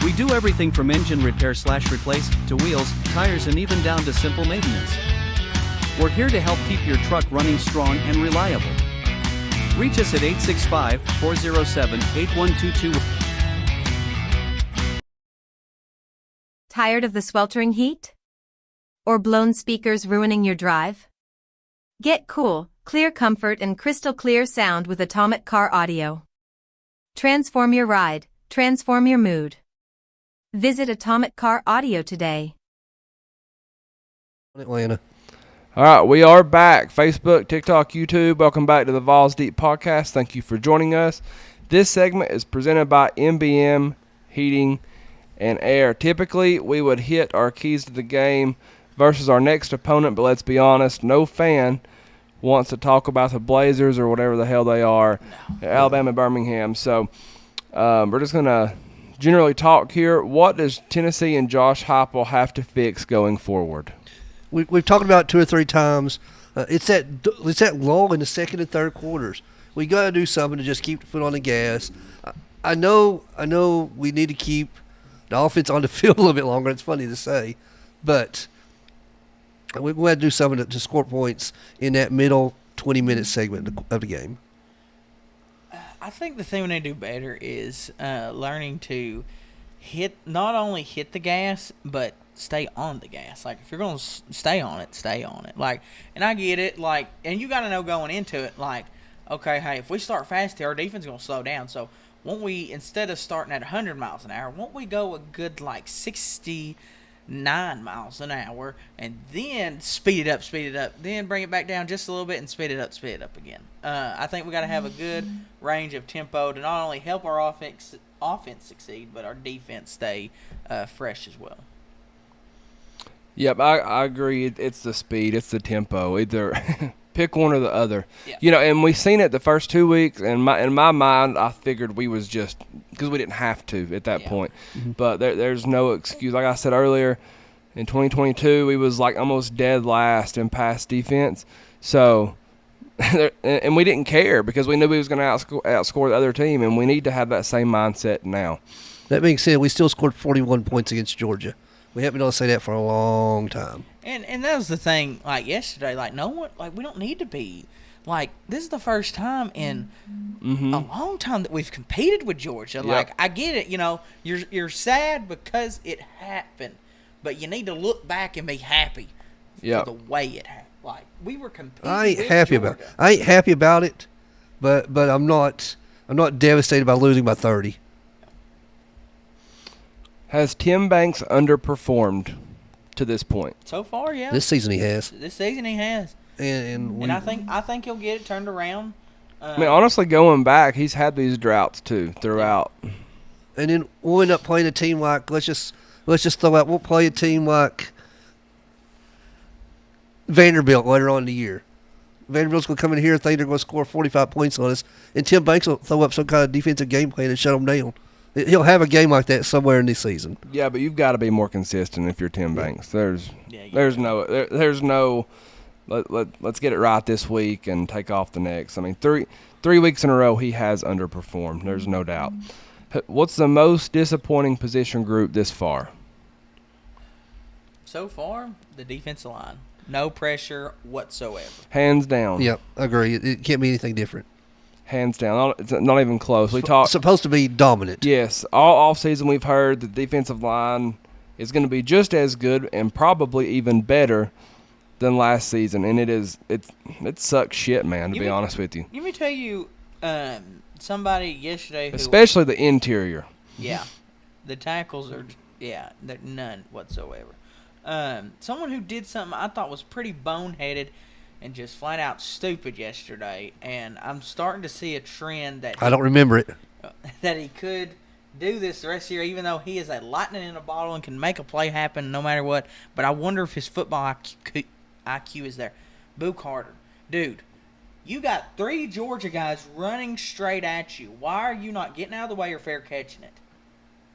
We do everything from engine repair/replace to wheels, tires, and even down to simple maintenance. We're here to help keep your truck running strong and reliable. Reach us at 865-407-8122. Tired of the sweltering heat? Or blown speakers ruining your drive? Get cool, clear comfort, and crystal clear sound with Atomic Car Audio. Transform your ride, transform your mood. Visit Atomic Car Audio today. Atlanta. All right, we are back. Facebook, TikTok, YouTube. Welcome back to the Vawls Deep Podcast. Thank you for joining us. This segment is presented by MBM Heating and Air. Typically, we would hit our keys to the game versus our next opponent, but let's be honest, no fan wants to talk about the Blazers or whatever the hell they are, Alabama, Birmingham. So we're just going to generally talk here. What does Tennessee and Josh Heupel have to fix going forward? We've talked about it 2 or 3 times. It's that lull in the second and third quarters. We got to do something to just keep the foot on the gas. I know we need to keep the offense on the field a little bit longer. It's funny to say, but we're going to have to do something to score points in that middle 20-minute segment of the game. I think the thing we need to do better is learning to not only hit the gas, but stay on the gas. Like, if you're going to stay on it, stay on it. Like, and I get it, like, and you got to know going into it, like, okay, hey, if we start fast here, our defense is going to slow down. So, won't we, instead of starting at 100 miles an hour, won't we go a good, like, 69 miles an hour, and then speed it up, then bring it back down just a little bit and speed it up again. I think we got to have a good range of tempo to not only help our offense succeed, but our defense stay fresh as well. Yep, I agree. It's the speed, it's the tempo. Either pick one or the other. Yeah. And we've seen it the first 2 weeks. And in my mind, I figured we was just because we didn't have to at that point. But there's no excuse. Like I said earlier, in 2022, we was like almost dead last in pass defense. So, and we didn't care because we knew we was going to outscore the other team, and we need to have that same mindset now. That being said, we still scored 41 points against Georgia. We haven't been able to say that for a long time. And that was the thing, like yesterday, like no one, like we don't need to be, like this is the first time in a long time that we've competed with Georgia. Yep. Like I get it, you're sad because it happened, but you need to look back and be happy for the way it happened. Like we were competing. I ain't with happy Georgia. about it. I ain't happy about it, but I'm not devastated by losing by 30. Has Tim Banks underperformed to this point? So far, yeah. This season he has. This season he has, And I think he'll get it turned around. I mean, honestly, going back, he's had these droughts too throughout. And then we'll end up playing a team like let's just throw out. We'll play a team like Vanderbilt later on in the year. Vanderbilt's gonna come in here and think they're gonna score 45 points on us, and Tim Banks will throw up some kind of defensive game plan and shut them down. He'll have a game like that somewhere in this season. Yeah, but you've got to be more consistent if you're Tim Banks. There's no. Let's get it right this week and take off the next. I mean, three weeks in a row he has underperformed. There's no doubt. What's the most disappointing position group this far? So far, the defensive line. No pressure whatsoever. Hands down. Yep, I agree. It can't be anything different. Hands down. It's not even close. We talked supposed to be dominant. Yes, all offseason we've heard the defensive line is going to be just as good and probably even better than last season, and it sucks shit, man. To be honest with you. Let me tell you, somebody yesterday, especially the interior. Yeah, the tackles are they're none whatsoever. Someone who did something I thought was pretty boneheaded and just flat out stupid yesterday, and I'm starting to see a trend that I don't remember it. That he could do this the rest of the year, even though he is a lightning in a bottle and can make a play happen no matter what. But I wonder if his football IQ is there. Boo Carter, dude, you got 3 Georgia guys running straight at you. Why are you not getting out of the way or fair catching it?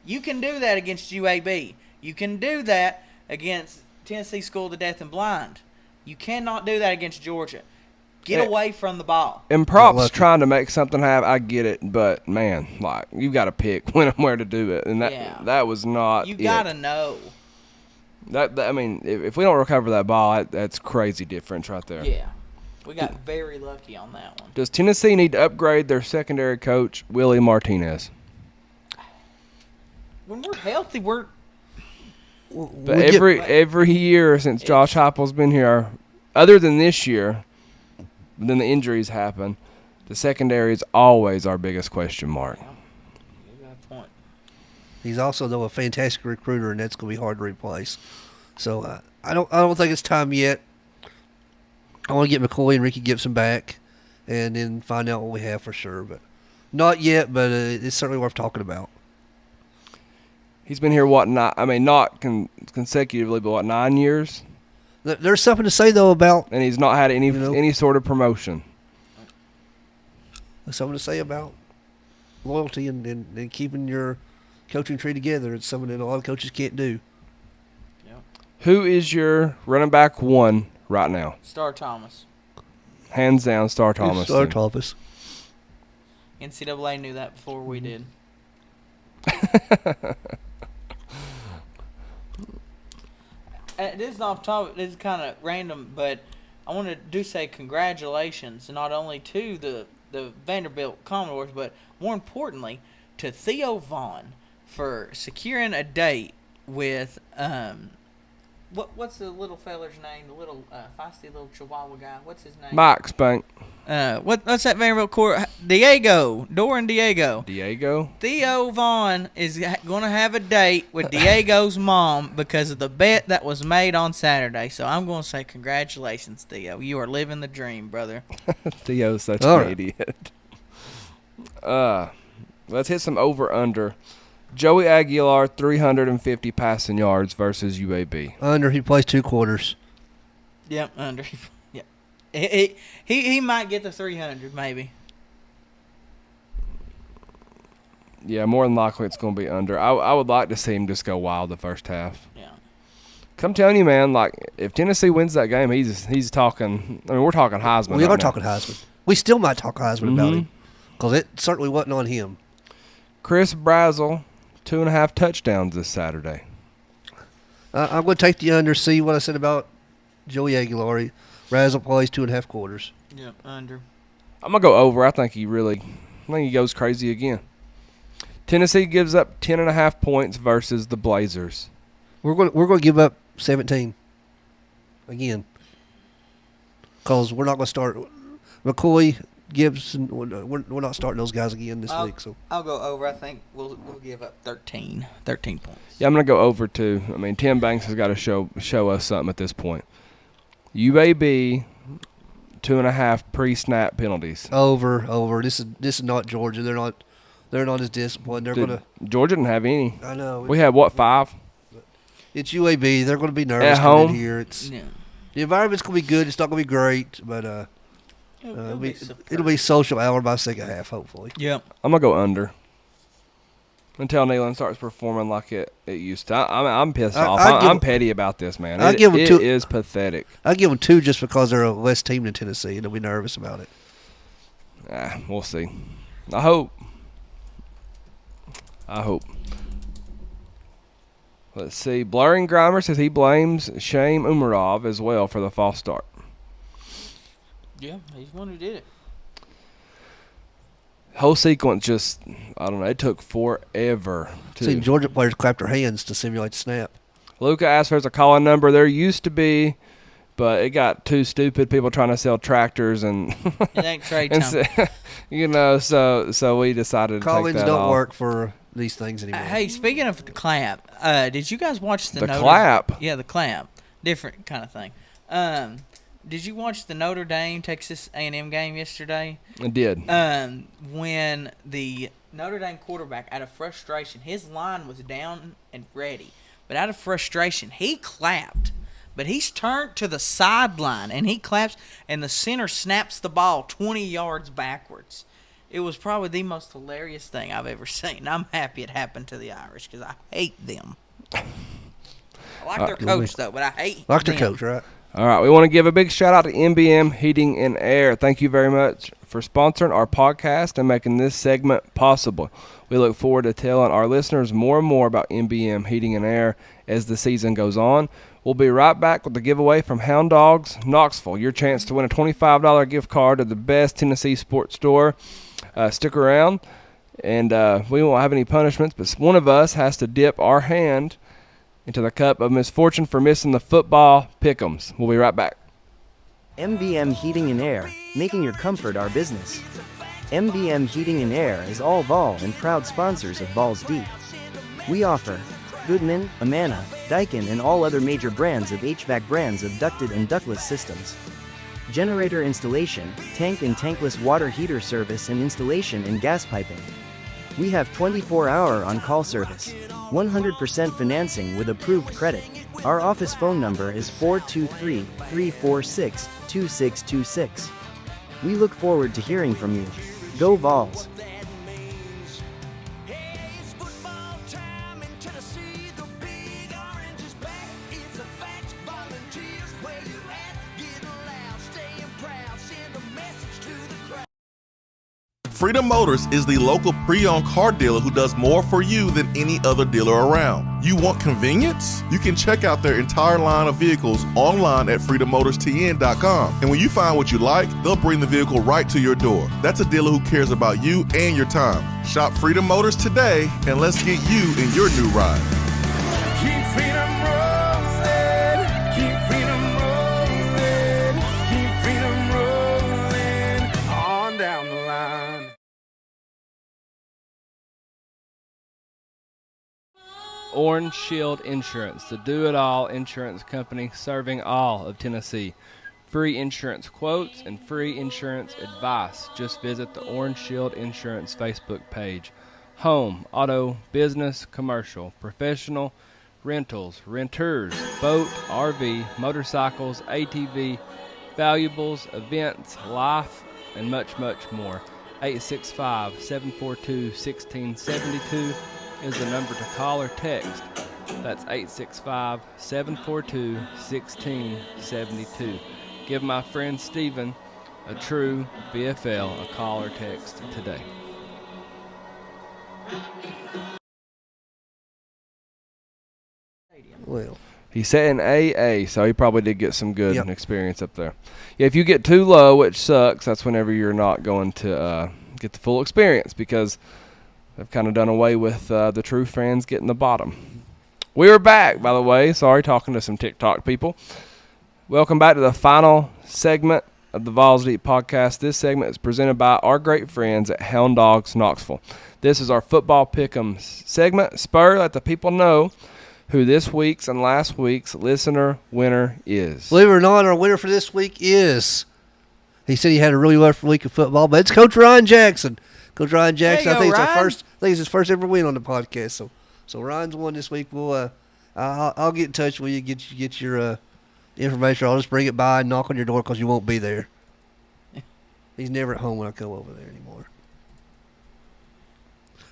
You can do that against UAB. You can do that against Tennessee School of the Deaf and Blind. You cannot do that against Georgia. Get away from the ball. And props trying to make something happen. I get it, but man, like you got to pick when and where to do it, and that was not. You gotta know. That I mean, if we don't recover that ball, that's crazy difference right there. Yeah, we got very lucky on that one. Does Tennessee need to upgrade their secondary coach, Willie Martinez? When we're healthy, we're. But every year since Josh Heupel's been here, other than this year, then the injuries happen. The secondary is always our biggest question mark. Yeah. You got a point. He's also though a fantastic recruiter, and that's going to be hard to replace. So I don't think it's time yet. I want to get McCoy and Ricky Gibson back, and then find out what we have for sure. But not yet. But it's certainly worth talking about. He's been here not consecutively, but 9 years. There's something to say though about, and he's not had any sort of promotion. There's something to say about loyalty and keeping your coaching tree together. It's something that a lot of coaches can't do. Yeah. Who is your running back 1 right now? Star Thomas. Hands down, Star Thomas. Star Thomas. NCAA knew that before we did. This is off topic. This is kind of random, but I want to say congratulations not only to the Vanderbilt Commodores, but more importantly to Theo Vaughn for securing a date with what's the little feller's name? The little feisty little Chihuahua guy. What's his name? Mike Spank. What's that Vanderbilt court? Diego. Diego. Theo Vaughn is going to have a date with Diego's mom because of the bet that was made on Saturday. So I'm going to say congratulations, Theo. You are living the dream, brother. Theo's such an idiot. Let's hit some over-under. Joey Aguilar, 350 passing yards versus UAB. Under. He plays 2 quarters. Yep, under. Yep. He might get the 300, maybe. Yeah, more than likely it's going to be under. I would like to see him just go wild the first half. Yeah. I'm telling you, man, like, if Tennessee wins that game, he's talking. I mean, we're talking Heisman. We right are now. talking Heisman. We still might talk Heisman about him because it certainly wasn't on him. Chris Brazzell, 2.5 touchdowns this Saturday. I'm going to take the under, see what I said about Joey Aguilar. Brazzell plays 2.5 quarters. Yep, under. I'm going to go over. I think he goes crazy again. Tennessee gives up 10.5 points versus the Blazers. We're going to give up 17 again because we're not going to start McCoy, Gibson. We're not starting those guys again this week. So I'll go over. I think we'll give up 13 points. Yeah, I'm going to go over too. I mean, Tim Banks has got to show us something at this point. UAB 2.5 pre-snap penalties. Over. This is not Georgia. They're not as disciplined. Georgia didn't have any. I know. We had 5? It's UAB. They're going to be nervous at coming home in here. The environment's going to be good. It's not going to be great, but it'll be social hour by second half, hopefully. Yep. I'm gonna go under until Neyland starts performing like it used to. I'm pissed off. I'm petty about this, man. It is pathetic. I give them 2 just because they're a less team than Tennessee, and they'll be nervous about it. We'll see. I hope. Let's see. Blurring Grimer says he blames Shane Umarov as well for the false start. Yeah, he's one who did it. Whole sequence just, I don't know, it took forever. See, Georgia players clapped their hands to simulate the snap. Luca asked if there's a call-in number. There used to be, but it got too stupid. People trying to sell tractors and it ain't trade time. So we decided to take that off. Call-ins don't work for these things anymore. Hey, speaking of the clap, did you guys watch the clap? Yeah, the clap. Different kind of thing. Did you watch the Notre Dame Texas A&M game yesterday? I did. When the Notre Dame quarterback, out of frustration, his line was down and ready, but out of frustration, he clapped. But he's turned to the sideline, and he claps, and the center snaps the ball 20 yards backwards. It was probably the most hilarious thing I've ever seen. I'm happy it happened to the Irish because I hate them. I like their coach, though, but I hate them. Like their coach, right? All right, we want to give a big shout-out to MBM Heating and Air. Thank you very much for sponsoring our podcast and making this segment possible. We look forward to telling our listeners more and more about MBM Heating and Air as the season goes on. We'll be right back with the giveaway from Hound Dogs Knoxville, your chance to win a $25 gift card to the best Tennessee sports store. Stick around, and we won't have any punishments, but one of us has to dip our hand into the cup of misfortune for missing the football pick'ems. We'll be right back. MBM Heating and Air, making your comfort our business. MBM Heating and Air is all Vol and proud sponsors of Vawls Deep. We offer Goodman, Amana, Daikin, and all other major brands of HVAC brands of ducted and ductless systems. Generator installation, tank and tankless water heater service and installation and gas piping. We have 24-hour on-call service, 100% financing with approved credit. Our office phone number is 423-346-2626. We look forward to hearing from you. Go Vols! Freedom Motors is the local pre-owned car dealer who does more for you than any other dealer around. You want convenience? You can check out their entire line of vehicles online at freedommotorstn.com. And when you find what you like, they'll bring the vehicle right to your door. That's a dealer who cares about you and your time. Shop Freedom Motors today, and let's get you in your new ride. Keep freedom rolling, keep freedom rolling, keep freedom rolling on down the line. Orange Shield Insurance, the do-it-all insurance company serving all of Tennessee. Free insurance quotes and free insurance advice. Just visit the Orange Shield Insurance Facebook page. home, auto, business, commercial, professional, rentals, renters, boat, RV, motorcycles, ATV, valuables, events, life, and much, much more. 865-742-1672 is the number to call or text. That's 865-742-1672. Give my friend Steven, a true VFL, a call or text today. Well, He sat in AA, so he probably did get some good Yep. experience up there. Yeah, if you get too low, which sucks, that's whenever you're not going to get the full experience, because they've kind of done away with the true fans getting the bottom. We are back, by the way. Sorry, talking to some TikTok people. Welcome back to the final segment of the Vawls Deep podcast. This segment is presented by our great friends at Hound Dogs Knoxville. This is our football pick'em segment. Spur, let the people know who this week's and last week's listener winner is. believe it or not, our winner for this week is, he said he had a really rough week of football, but it's Coach Ryan Jackson. Coach Ryan Jackson, There I you think go, it's Ryan. his first ever win on the podcast. So Ryan's won this week. We'll I'll get in touch with you, get your information. I'll just bring it by and knock on your door because you won't be there. He's never at home when I come over there anymore.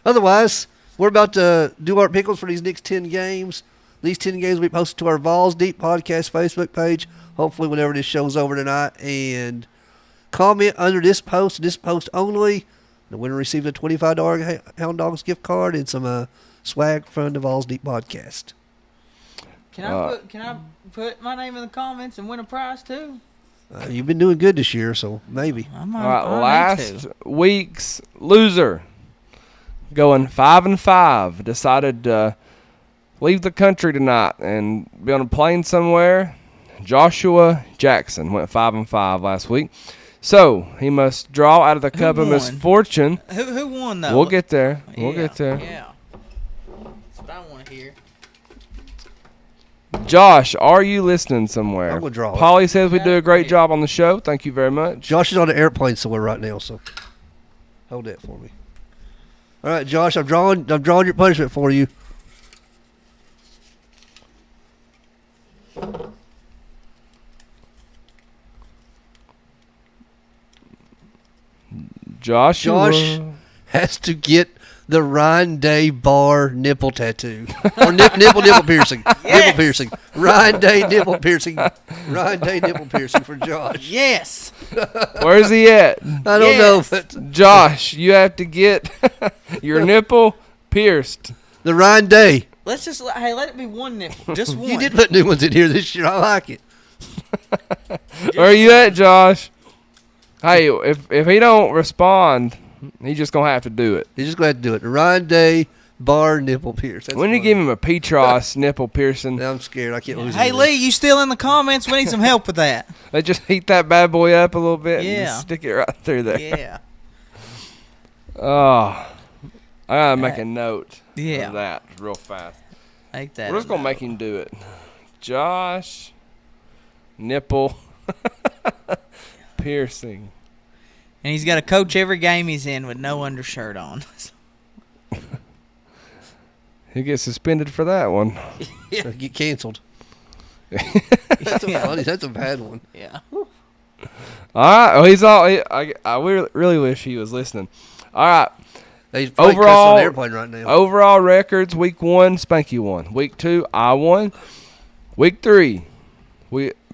Otherwise, we're about to do our pickles for these next 10 games. These 10 games will be posted to our Vawls Deep Podcast Facebook page, hopefully whenever this show's over tonight. And comment under this post only. The winner receives a $25 Hound Dogs gift card and some swag from the Vawls Deep Podcast. Can I put my name in the comments and win a prize too? You've been doing good this year, so maybe. All right, last week's loser, going 5-5, decided to leave the country tonight and be on a plane somewhere. Joshua Jackson went 5-5 last week, so he must draw out of the cup of won? misfortune. Who won though? We'll get there. We'll get there. Yeah. That's what I want to hear. Josh, are you listening somewhere? I'm gonna draw it. Polly says we do a great job on the show. Thank you very much. Josh is on an airplane somewhere right now, so hold that for me. All right, Josh, I'm drawing your punishment for you. Josh has to get the Ryan Day bar nipple tattoo or nipple piercing. Nipple piercing. Ryan Day nipple piercing. Ryan Day nipple piercing for Josh. Yes. Where's he at? I don't know, but Josh, you have to get your nipple pierced. The Ryan Day. Let's just let it be one nipple, just one. You did put new ones in here this year. I like it. Where are you at, Josh? Hey, if he don't respond, he's just gonna have to do it. He's just gonna have to do it. The Ryan Day bar nipple pierce. That's When you give him a Petros nipple piercing, I'm scared. I can't lose. Hey Lee, you still in the comments? We need some help with that. they just heat that bad boy up a little bit and Yeah. just stick it right through there. Yeah. Oh, I gotta make a note Yeah. of that real fast. Make that. We're just gonna make him do it. Josh, nipple piercing. And he's got to coach every game he's in with no undershirt on. He gets suspended for that one. Yeah. Get canceled. That's a funny. That's a bad one. Yeah. All right. Oh, he's all. I really wish he was listening. All right. He's probably cussing on the airplane right now. Overall records: Week 1, Spanky won. Week 2, I won. Week 3,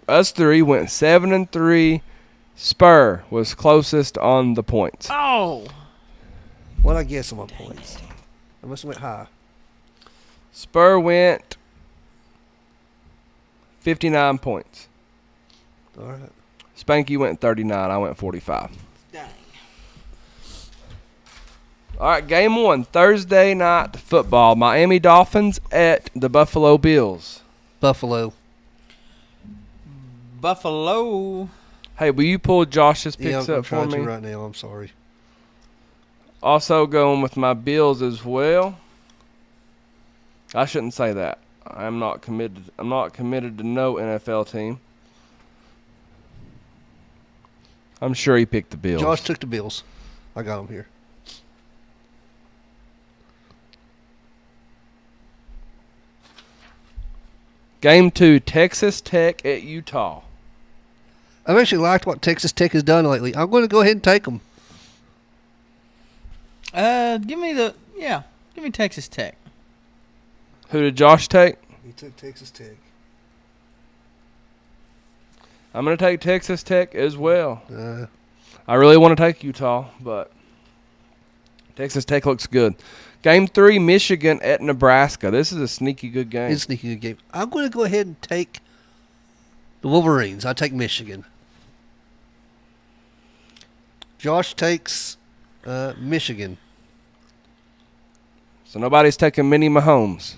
us three went 7-3. Spur was closest on the points. Oh. What I guess on my points? I must have went high. Spur went 59 points. All right. Spanky went 39. I went 45. Dang. All right, game 1, Thursday night football. Miami Dolphins at the Buffalo Bills. Buffalo. Hey, will you pull Josh's Yeah, picks I'm up for trying me? to right now. I'm sorry. Also going with my Bills as well. I shouldn't say that. I'm not committed to no NFL team. I'm sure he picked the Bills. Josh took the Bills. I got them here. Game 2, Texas Tech at Utah. I've actually liked what Texas Tech has done lately. I'm going to go ahead and take them. Give me Texas Tech. Who did Josh take? He took Texas Tech. I'm going to take Texas Tech as well. I really want to take Utah, but Texas Tech looks good. Game 3, Michigan at Nebraska. This is a sneaky good game. It's a sneaky good game. I'm going to go ahead and take the Wolverines. I take Michigan. Josh takes Michigan. So nobody's taking Minnie Mahomes.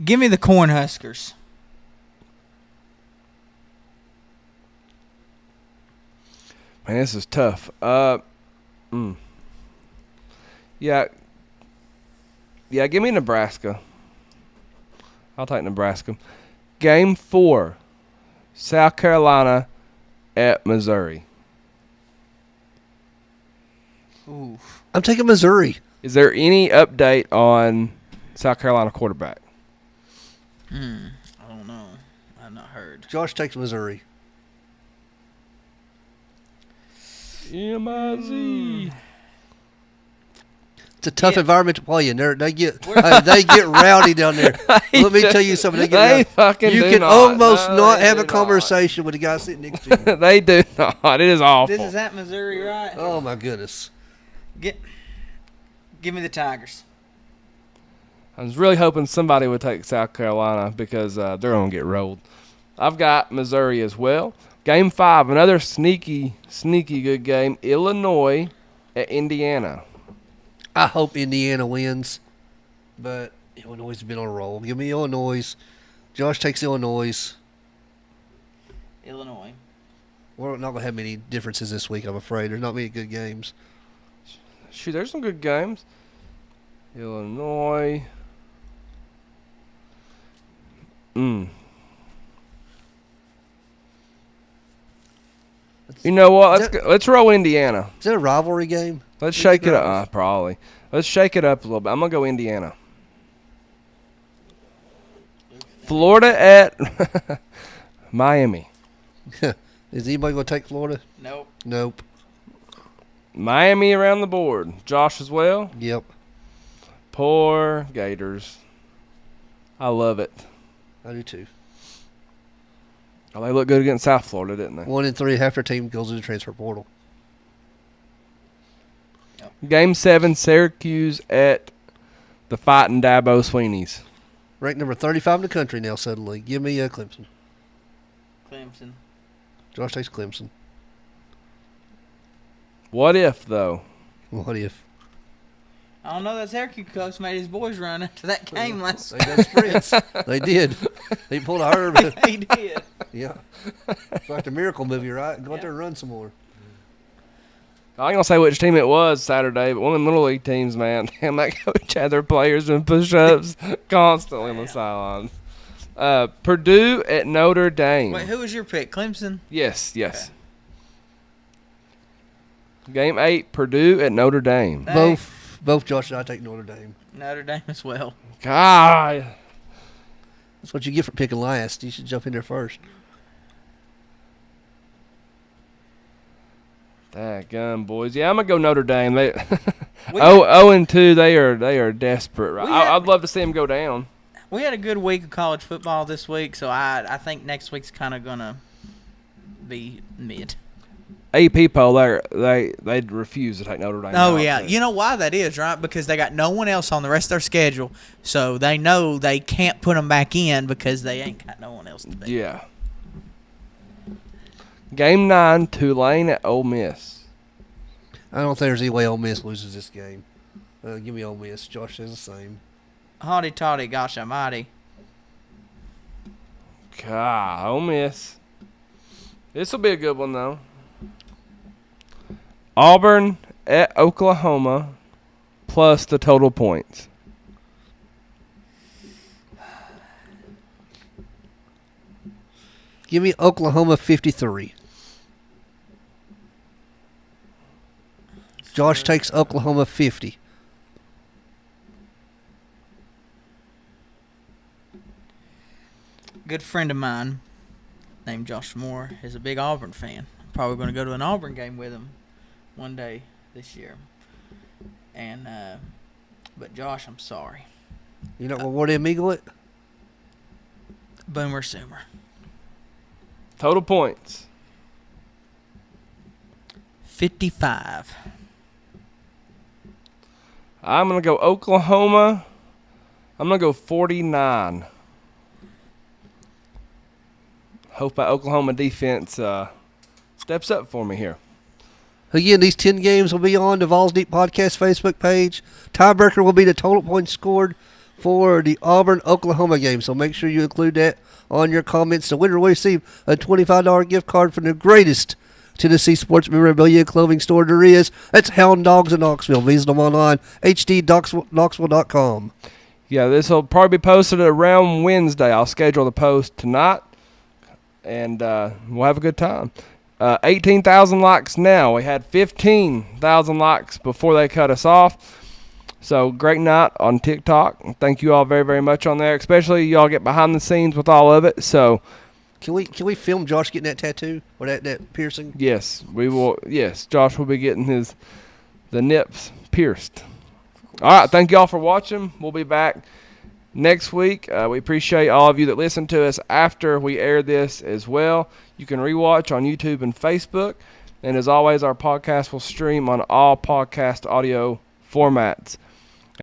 Give me the Cornhuskers. Man, this is tough. Yeah, give me Nebraska. I'll take Nebraska. Game 4, South Carolina at Missouri. Ooh. I'm taking Missouri. Is there any update on South Carolina quarterback? I don't know. I've not heard. Josh takes Missouri. M-I-Z. It's a tough environment to play in. They get rowdy down there. Let me tell you something. They get rowdy. You can almost not have a conversation with the guy sitting next to you. They do not. It is awful. This is at Missouri, right? Oh my goodness. Give me the Tigers. I was really hoping somebody would take South Carolina because they're going to get rolled. I've got Missouri as well. Game 5, another sneaky good game. Illinois at Indiana. I hope Indiana wins, but Illinois has been on a roll. Give me Illinois. Josh takes Illinois. Illinois. We're not going to have many differences this week, I'm afraid. There's not many good games. Shoot, there's some good games. Illinois. You know what? Let's roll Indiana. Is that a rivalry game? Let's shake it up. Probably. Let's shake it up a little bit. I'm going to go Indiana. Florida at Miami. Is anybody going to take Florida? Nope. Miami around the board. Josh as well? Yep. Poor Gators. I love it. I do too. Oh, they look good against South Florida, didn't they? 1 in 3, half their team goes into the transfer portal. Yep. Game 7, Syracuse at the Fighting Dabo Sweeneys. Ranked number 35 in the country now suddenly. Give me Clemson. Clemson. Josh takes Clemson. What if, though? What if? I don't know. That Syracuse coach made his boys run into that game last They done sprints. They did. They pulled a Herb. He did. Yeah. It's like the Miracle movie, right? Go out there and run some more. I ain't going to say which team it was Saturday, but one of them Little League teams, man. Damn, that coach had their players doing push-ups constantly on the sidelines. Purdue at Notre Dame. Wait, who was your pick? Clemson? Yes. Okay. Game 8, Purdue at Notre Dame. Both Josh and I take Notre Dame. Notre Dame as well. God. That's what you get for picking last. You should jump in there first. Daggum, boys. Yeah, I'm going to go Notre Dame. They 0-2, they are desperate. Right? I'd love to see them go down. We had a good week of college football this week, so I think next week's kind of going to be mid. AP poll, they refuse to take Notre Dame. Oh, yeah. You know why that is, right? Because they got no one else on the rest of their schedule, so they know they can't put them back in because they ain't got no one else to beat. Yeah. Game 9, Tulane at Ole Miss. I don't think there's any way Ole Miss loses this game. Give me Ole Miss. Josh says the same. Hotty toddy, gosh almighty. God, Ole Miss. This will be a good one, though. Auburn at Oklahoma plus the total points. Give me Oklahoma 53. Josh takes Oklahoma 50. good friend of mine named Josh Moore is a big Auburn fan. I'm probably going to go to an Auburn game with him one day this year. And but Josh, I'm sorry. You not want him eagle it? Boomer Sooner. Total points. 55. I'm going to go Oklahoma. I'm going to go 49. Hope that Oklahoma defense steps up for me here. Again, these 10 games will be on the Vawls Deep Podcast Facebook page. Tiebreaker will be the total points scored for the Auburn-Oklahoma game, so make sure you include that on your comments. The winner will receive a $25 gift card from the greatest Tennessee sports memorabilia clothing store there is. That's Hound Dogs in Knoxville. Visit them online, hdknoxville.com. Yeah, this will probably be posted around Wednesday. I'll schedule the post tonight, and we'll have a good time. 18,000 likes now. We had 15,000 likes before they cut us off. So great night on TikTok. Thank you all very, very much on there. Especially y'all get behind the scenes with all of it. So can we film Josh getting that tattoo or that piercing? Yes, we will. Yes, Josh will be getting the nips pierced. All right, thank y'all for watching. We'll be back next week. We appreciate all of you that listen to us after we air this as well. You can rewatch on YouTube and Facebook. And as always, our podcast will stream on all podcast audio formats.